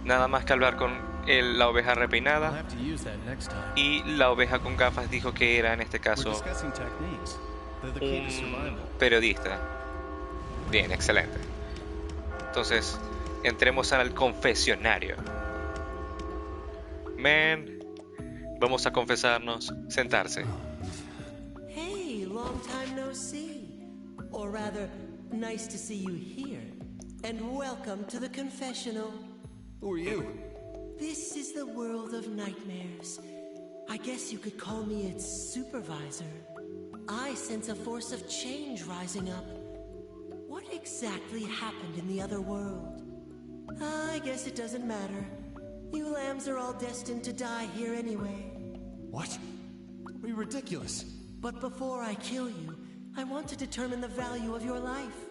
Speaker 1: Nada más que hablar con la oveja
Speaker 5: I'll
Speaker 1: repeinada.
Speaker 5: have to use that next time.
Speaker 1: Y la oveja con gafas dijo que era en este
Speaker 5: We're
Speaker 1: caso
Speaker 5: discussing techniques. They're the key to survival.
Speaker 1: un periodista. Bien, excelente. Entonces, entremos al confesionario. Man, vamos a confesarnos. Sentarse.
Speaker 6: Hey, long time no see. Or rather, nice to see you here. And welcome to the confessional.
Speaker 4: Who are you?
Speaker 6: This is the world of nightmares. I guess you could call me its supervisor. I sense a force of change rising up. What exactly happened in the other world? I guess it doesn't matter. You lambs are all destined to die here anyway.
Speaker 4: What? Are you ridiculous?
Speaker 6: But before I kill you, I want to determine the value of your life.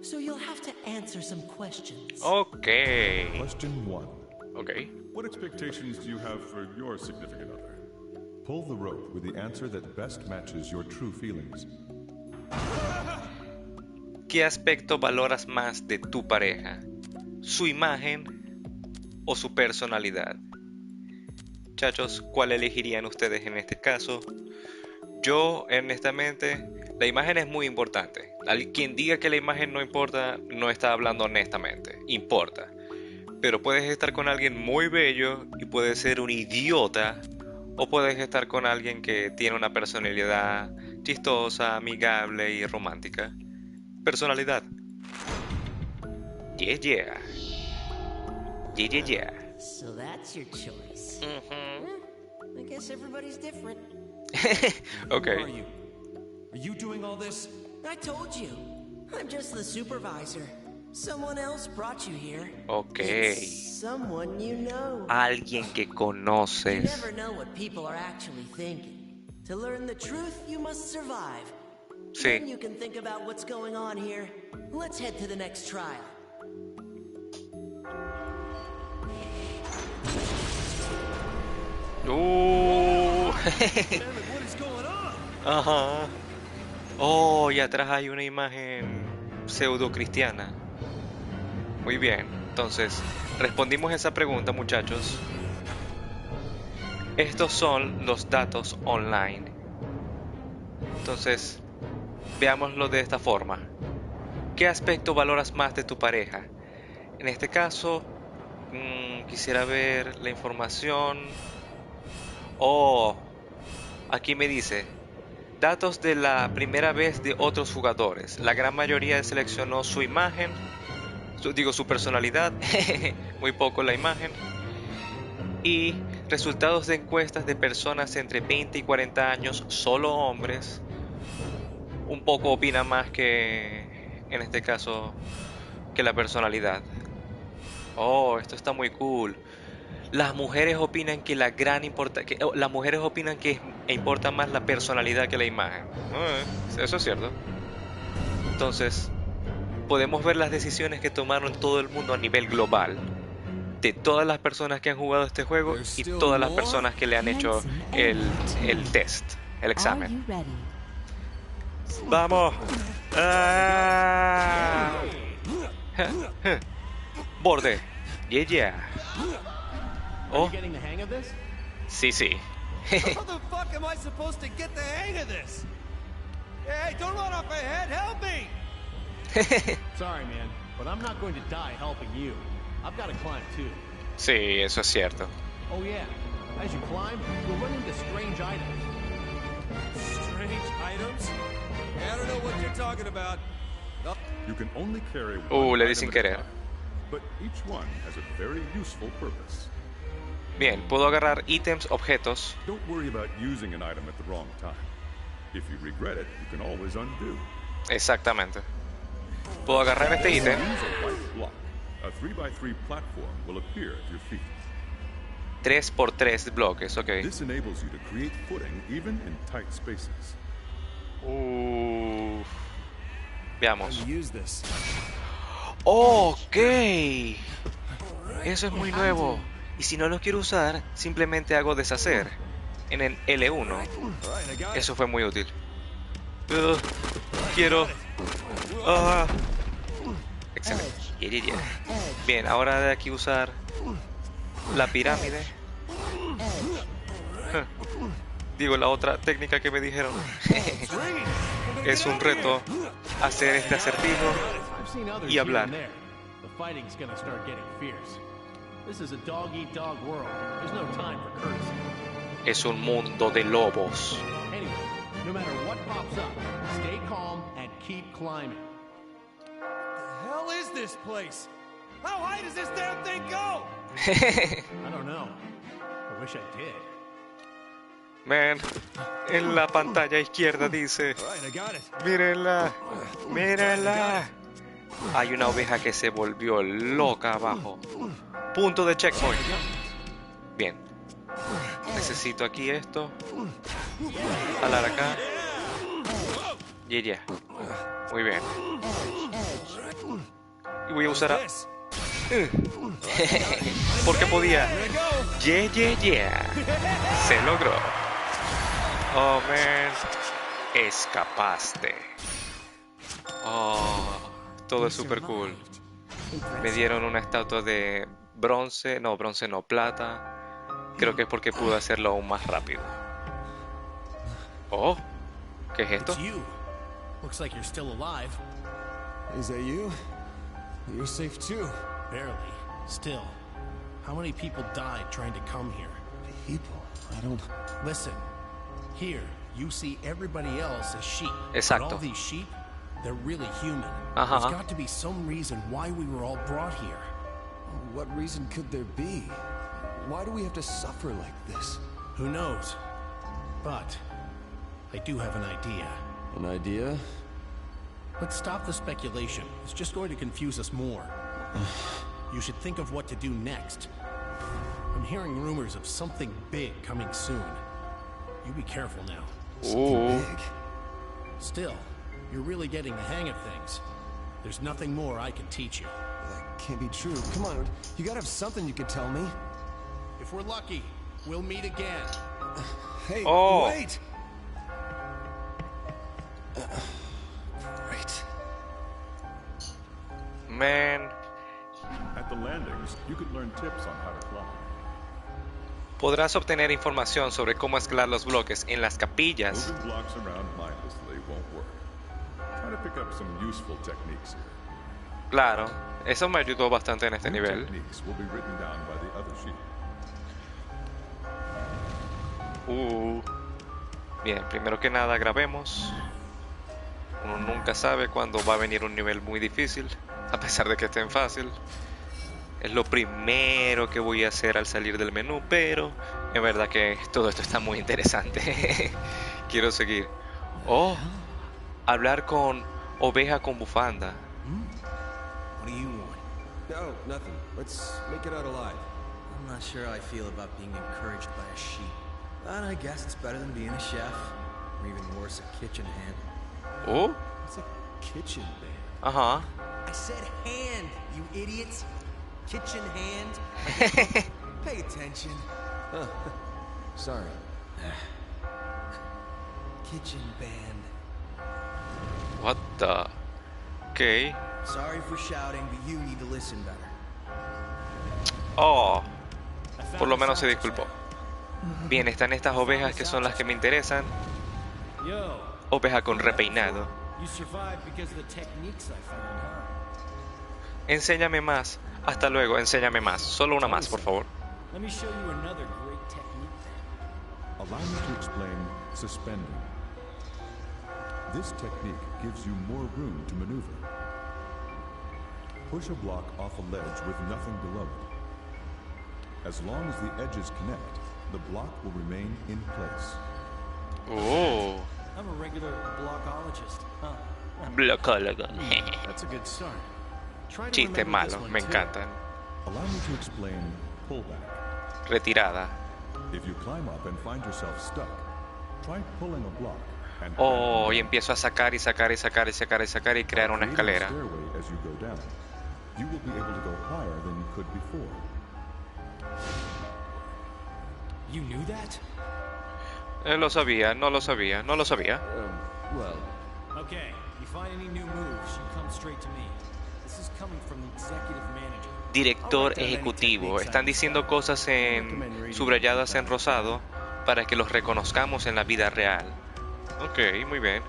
Speaker 6: So you'll have to answer some questions.
Speaker 1: Okay.
Speaker 2: Question 1.
Speaker 1: Okay.
Speaker 2: What expectations do you have for your significant other? Pull the rope with the answer that best matches your true feelings.
Speaker 1: ¿Qué aspecto valoras más de tu pareja? ¿Su imagen o su personalidad? Muchachos, ¿cuál elegirían ustedes en este caso? Yo, honestamente, la imagen es muy importante. Quien diga que la imagen no importa, no está hablando honestamente. Importa. Pero puedes estar con alguien muy bello y puedes ser un idiota. O puedes estar con alguien que tiene una personalidad chistosa, amigable y romántica. Personalidad. Yeah, yeah. Yeah, yeah, yeah.
Speaker 6: So that's your choice. I guess everybody's different.
Speaker 1: Okay.
Speaker 4: Who are you? Are you doing all this?
Speaker 6: I told you. I'm just the supervisor. Someone else brought you here.
Speaker 1: Okay.
Speaker 6: It's someone you know.
Speaker 1: Alguien que
Speaker 6: You
Speaker 1: conoces.
Speaker 6: never know what people are actually thinking. To learn the truth, you must survive. Then
Speaker 1: Sí.
Speaker 6: you can think about what's going on here. Let's head to the next trial.
Speaker 5: What is going on?
Speaker 1: Ajá. Oh, y atrás hay una imagen pseudo cristiana. Muy bien. Entonces, respondimos esa pregunta, muchachos. Estos son los datos online. Entonces, veámoslo de esta forma. ¿Qué aspecto valoras más de tu pareja? En este caso, quisiera ver la información. Oh, aquí me dice datos de la primera vez de otros jugadores. La gran mayoría seleccionó su imagen, su personalidad, muy poco la imagen. Y resultados de encuestas de personas entre 20 y 40 años, solo hombres. Un poco opina más que, en este caso, que la personalidad. Oh, esto está muy cool. Las mujeres opinan que las mujeres opinan que importa más la personalidad que la imagen. Eso es cierto. Entonces, podemos ver las decisiones que tomaron todo el mundo a nivel global. De todas las personas que han jugado este juego y todas las personas que le han hecho el test, el examen. ¡Vamos! ¡Ah! Borde. Yeah, yeah. Oh.
Speaker 5: Getting the hang of this?
Speaker 1: Sí, sí.
Speaker 12: How the fuck am I supposed to get the hang of this? Hey, don't run off ahead, help me!
Speaker 5: Sorry, man, but I'm not going to die helping you. I've got to climb too.
Speaker 1: Sí, eso es cierto.
Speaker 5: Oh yeah, as you climb, you'll run into strange items.
Speaker 12: Strange items? I don't know what you're talking about.
Speaker 2: You can only carry one
Speaker 1: le di
Speaker 2: item
Speaker 1: sin
Speaker 2: at a
Speaker 1: querer.
Speaker 2: time, but each one has a very useful purpose.
Speaker 1: Bien, puedo agarrar ítems, objetos.
Speaker 2: Don't worry about using an item at the wrong time. If you regret it, you can always undo.
Speaker 1: Exactamente. Puedo agarrar este ítem.
Speaker 2: Use a white block. A 3x3 platform will appear at your feet.
Speaker 1: 3x3 bloques, ok.
Speaker 2: This enables you to create footing even in tight spaces.
Speaker 1: Veamos. Ok. Eso es muy nuevo. Y si no lo quiero usar, simplemente hago deshacer en el L1. Eso fue muy útil. Quiero... Excelente. Bien, ahora de aquí usar la pirámide. Digo, la otra técnica que me dijeron. Es un reto hacer este acertijo y hablar. Es un mundo de lobos.
Speaker 5: No matter what pops up, stay calm and keep climbing.
Speaker 12: The hell is this place? How high does this damn thing go?
Speaker 5: I don't know. I wish I did.
Speaker 1: Man, en la pantalla izquierda dice, mírenla, mírenla. Hay una oveja que se volvió loca abajo. Punto de checkpoint. Bien. Necesito aquí esto. Jalar acá. Yeah. Muy bien. Y voy a usar a... Porque podía. Yeah. Se logró. Oh, man. Escapaste. Oh, todo es super cool. Me dieron una estatua de bronce. No, bronce no, plata. Creo que es porque pude hacerlo aún más rápido. Oh, ¿qué es esto?
Speaker 5: Looks like you're still alive.
Speaker 4: Is that you? You're safe too.
Speaker 5: Barely. Still. How many people died trying to come here?
Speaker 4: People? I don't...
Speaker 5: Listen. Here, you see everybody else as sheep.
Speaker 1: Exacto.
Speaker 5: But all these sheep, they're really human. There's got to be some reason why we were all brought here.
Speaker 4: What reason could there be? Why do we have to suffer like this?
Speaker 5: Who knows? But I do have an idea.
Speaker 4: An idea?
Speaker 5: Let's stop the speculation. It's just going to confuse us more. You should think of what to do next. I'm hearing rumors of something big coming soon. You be careful now.
Speaker 4: Something big?
Speaker 5: Still, you're really getting the hang of things. There's nothing more I can teach you.
Speaker 4: That can't be true. Come on, you gotta have something you could tell me.
Speaker 5: If we're lucky, we'll meet again.
Speaker 4: Hey, wait! Great.
Speaker 1: Man.
Speaker 2: At the landings, you could learn tips on how to climb.
Speaker 1: Podrás obtener información sobre cómo escalar los bloques en las capillas.
Speaker 2: Moving blocks around mindlessly won't work. Try to pick up some useful techniques here.
Speaker 1: Claro, eso me ayudó bastante en este nivel.
Speaker 2: Techniques will be written down by the other sheep.
Speaker 1: Bien, primero que nada grabemos. Uno nunca sabe cuándo va a venir un nivel muy difícil, a pesar de que esté en fácil. Es lo primero que voy a hacer al salir del menú, pero en verdad que todo esto está muy interesante. Quiero seguir. Oh, hablar con oveja con bufanda.
Speaker 13: What do you want?
Speaker 4: No, nothing. Let's make it out alive.
Speaker 13: I'm not sure how I feel about being encouraged by a sheep. But I guess it's better than being a chef, or even worse, a kitchen hand.
Speaker 1: Oh?
Speaker 4: It's a kitchen band.
Speaker 1: Uh-huh.
Speaker 13: I said hand, you idiots. Kitchen hand. Pay attention.
Speaker 4: Sorry.
Speaker 13: Kitchen band.
Speaker 1: What the? Okay.
Speaker 13: Sorry for shouting, but you need to listen better.
Speaker 1: Oh. Por lo menos se disculpó. Bien, están estas ovejas que son las que me interesan. Oveja con repeinado. Enséñame más. Hasta luego, enséñame más. Solo una más, por favor.
Speaker 2: Allow me to explain suspending. This technique gives you more room to maneuver. Push a block off a ledge with nothing below it. As long as the edges connect, the block will remain in place.
Speaker 1: Oh.
Speaker 5: I'm a regular blockologist, huh?
Speaker 1: Blockologist.
Speaker 5: That's a good start.
Speaker 1: Chistes malos, me encantan.
Speaker 2: Allow me to explain pullback.
Speaker 1: Retirada.
Speaker 2: If you climb up and find yourself stuck, try pulling a block and
Speaker 1: Oh, y empiezo a sacar y sacar y sacar y sacar y sacar y crear una escalera.
Speaker 2: stairway as you go down. You will be able to go higher than you could before.
Speaker 14: You knew that?
Speaker 1: Lo sabía, no lo sabía, no lo sabía.
Speaker 4: Well,
Speaker 14: Okay, you find any new moves, you come straight to me. This is coming from the executive manager.
Speaker 1: Director ejecutivo. Están diciendo cosas subrayadas en rosado para que los reconozcamos en la vida real. Ok, muy bien.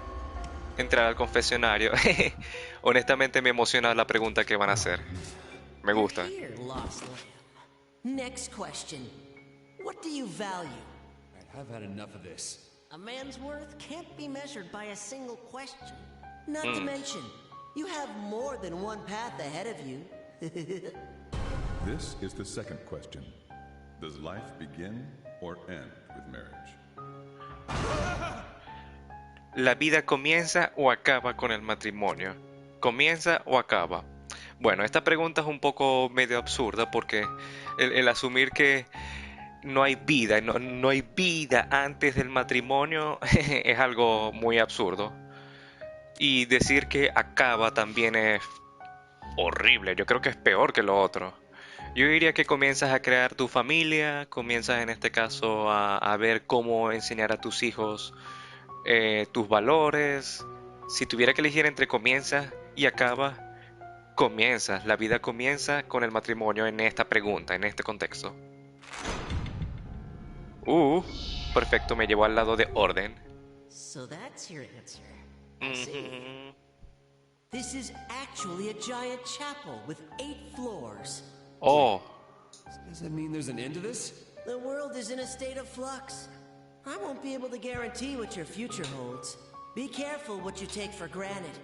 Speaker 1: Entrar al confesionario. Honestamente me emociona la pregunta que van a hacer. Me gusta.
Speaker 6: Here, Lost Lamb. Next question. What do you value?
Speaker 4: I've had enough of this.
Speaker 6: A man's worth can't be measured by a single question. Not to mention, you have more than one path ahead of you.
Speaker 2: This is the second question. Does life begin or end with marriage?
Speaker 1: ¿La vida comienza o acaba con el matrimonio? ¿Comienza o acaba? Bueno, esta pregunta es un poco medio absurda porque el asumir que no hay vida, no hay vida antes del matrimonio es algo muy absurdo. Y decir que acaba también es horrible. Yo creo que es peor que lo otro. Yo diría que comienzas a crear tu familia, comienzas en este caso a ver cómo enseñar a tus hijos tus valores. Si tuviera que elegir entre comienza y acaba, comienzas. La vida comienza con el matrimonio en esta pregunta, en este contexto. Perfecto, me llevó al lado de orden.
Speaker 6: So that's your answer. I see. This is actually a giant chapel with 8 floors.
Speaker 1: Oh.
Speaker 4: Does that mean there's an end to this?
Speaker 6: The world is in a state of flux. I won't be able to guarantee what your future holds. Be careful what you take for granted.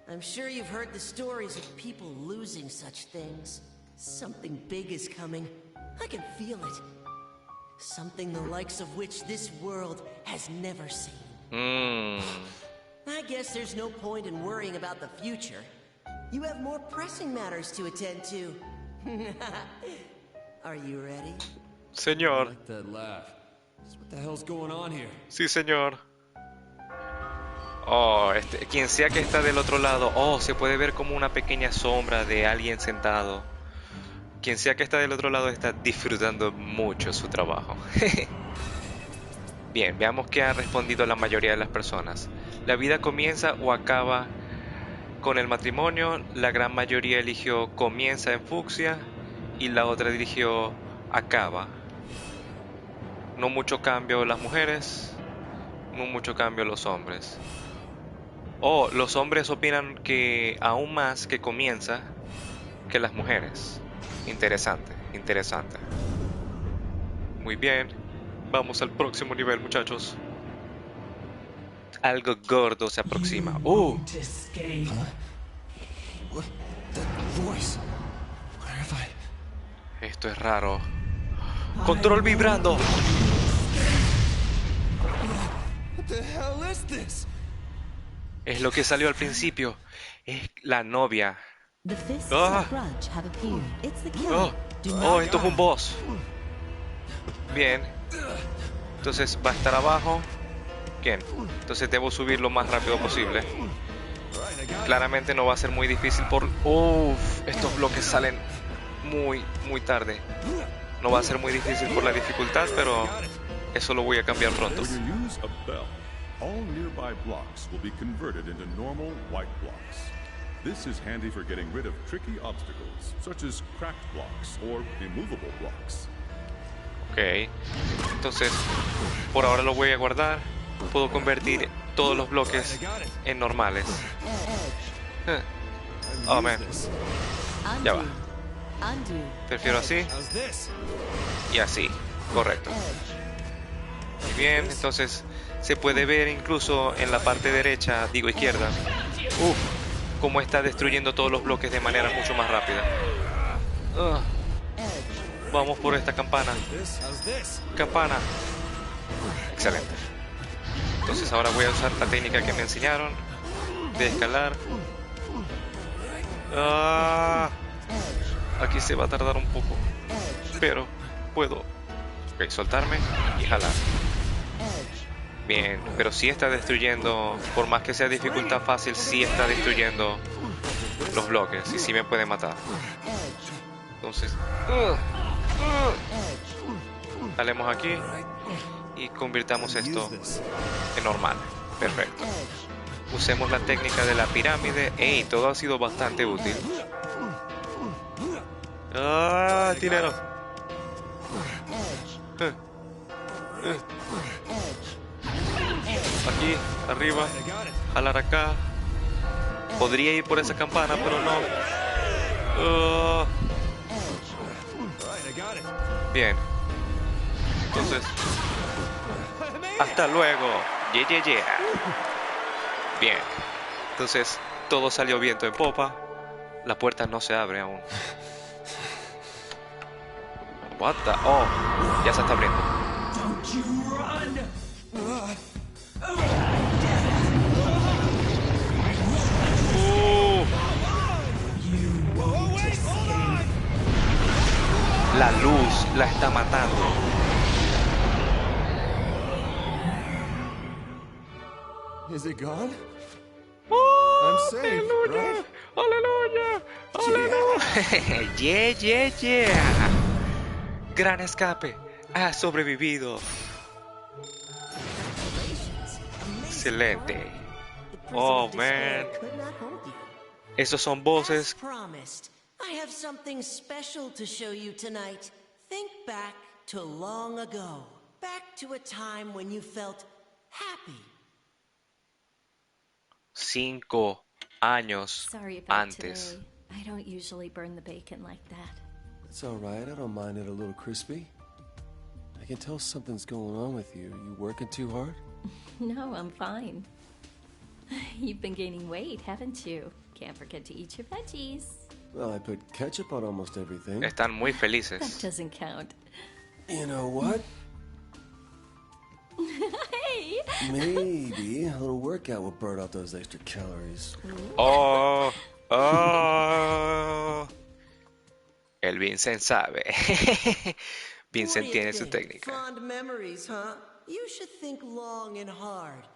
Speaker 6: I'm sure you've heard the stories of people losing such things. Something big is coming. I can feel it. Something the likes of which this world has never seen. I guess there's no point in worrying about the future. You have more pressing matters to attend to. Are you ready?
Speaker 1: Señor.
Speaker 4: I like that laugh. What the hell's going on here?
Speaker 1: Sí, señor. Oh, quien sea que está del otro lado. Se puede ver como una pequeña sombra de alguien sentado. Quien sea que está del otro lado está disfrutando mucho su trabajo. Bien, veamos qué ha respondido la mayoría de las personas. ¿La vida comienza o acaba con el matrimonio? La gran mayoría eligió comienza en fucsia y la otra eligió acaba. No mucho cambio las mujeres, no mucho cambio los hombres. Los hombres opinan que aún más que comienza que las mujeres. Interesante, interesante. Muy bien, vamos al próximo nivel, muchachos. Algo gordo se aproxima. Esto es raro. Control vibrando. Es lo que salió al principio. Es la novia. Esto es un boss. Bien. Entonces va a estar abajo. Bien. Entonces debo subir lo más rápido posible. Claramente no va a ser muy difícil por... estos bloques salen muy tarde. No va a ser muy difícil por la dificultad, pero eso lo voy a cambiar pronto.
Speaker 2: All nearby blocks will be converted into normal white blocks. This is handy for getting rid of tricky obstacles, such as cracked blocks or immovable blocks.
Speaker 1: Ok, entonces por ahora lo voy a guardar. Puedo convertir todos los bloques en normales. Oh man, ya va. Prefiero así y así, correcto. Muy bien, entonces se puede ver incluso en la parte derecha, digo izquierda, cómo está destruyendo todos los bloques de manera mucho más rápida. Vamos por esta campana. Campana. Excelente. Entonces ahora voy a usar la técnica que me enseñaron de escalar. Aquí se va a tardar un poco, pero puedo soltarme y jalar. Bien, pero sí está destruyendo, por más que sea dificultad fácil, sí está destruyendo los bloques y sí me puede matar. Entonces, jalemos aquí y convirtamos esto en normal. Perfecto. Usemos la técnica de la pirámide. ¡Ey! Todo ha sido bastante útil. Dinero. Aquí, arriba. Jalar acá. Podría ir por esa campana, pero no. Bien. Entonces. Hasta luego. Yeah. Bien. Entonces, todo salió viento en popa. La puerta no se abre aún. What the... Oh, ya se está abriendo. La luz la está matando.
Speaker 8: Is it gone? I'm safe, right?
Speaker 1: ¡Aleluya! ¡Aleluya! Yeah. Gran escape. Has sobrevivido. Excelente. Oh, man. Esos son voces.
Speaker 6: I have something special to show you tonight. Think back to long ago. Back to a time when you felt happy.
Speaker 1: 5 años
Speaker 7: Sorry about
Speaker 1: antes.
Speaker 7: today. I don't usually burn the bacon like that.
Speaker 4: It's all right. I don't mind it a little crispy. I can tell something's going on with you. You working too hard?
Speaker 7: No, I'm fine. You've been gaining weight, haven't you? Can't forget to eat your veggies.
Speaker 4: Well, I put ketchup on almost everything.
Speaker 1: Están muy felices.
Speaker 7: That doesn't count.
Speaker 4: You know what?
Speaker 7: Hey!
Speaker 4: Maybe a little workout will burn off those extra calories.
Speaker 1: Oh. El Vincent sabe. Vincent tiene su técnica.
Speaker 6: Fond memories, huh? You should think long and hard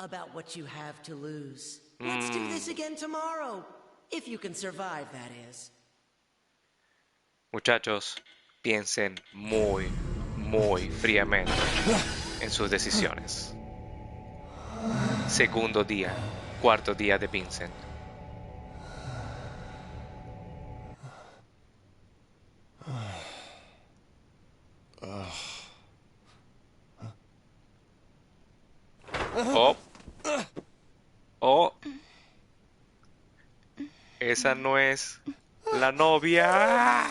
Speaker 6: about what you have to lose. Let's do this again tomorrow. If you can survive, that is.
Speaker 1: Muchachos, piensen muy fríamente en sus decisiones. Segundo día, cuarto día de Vincent. Oh. Esa no es la novia.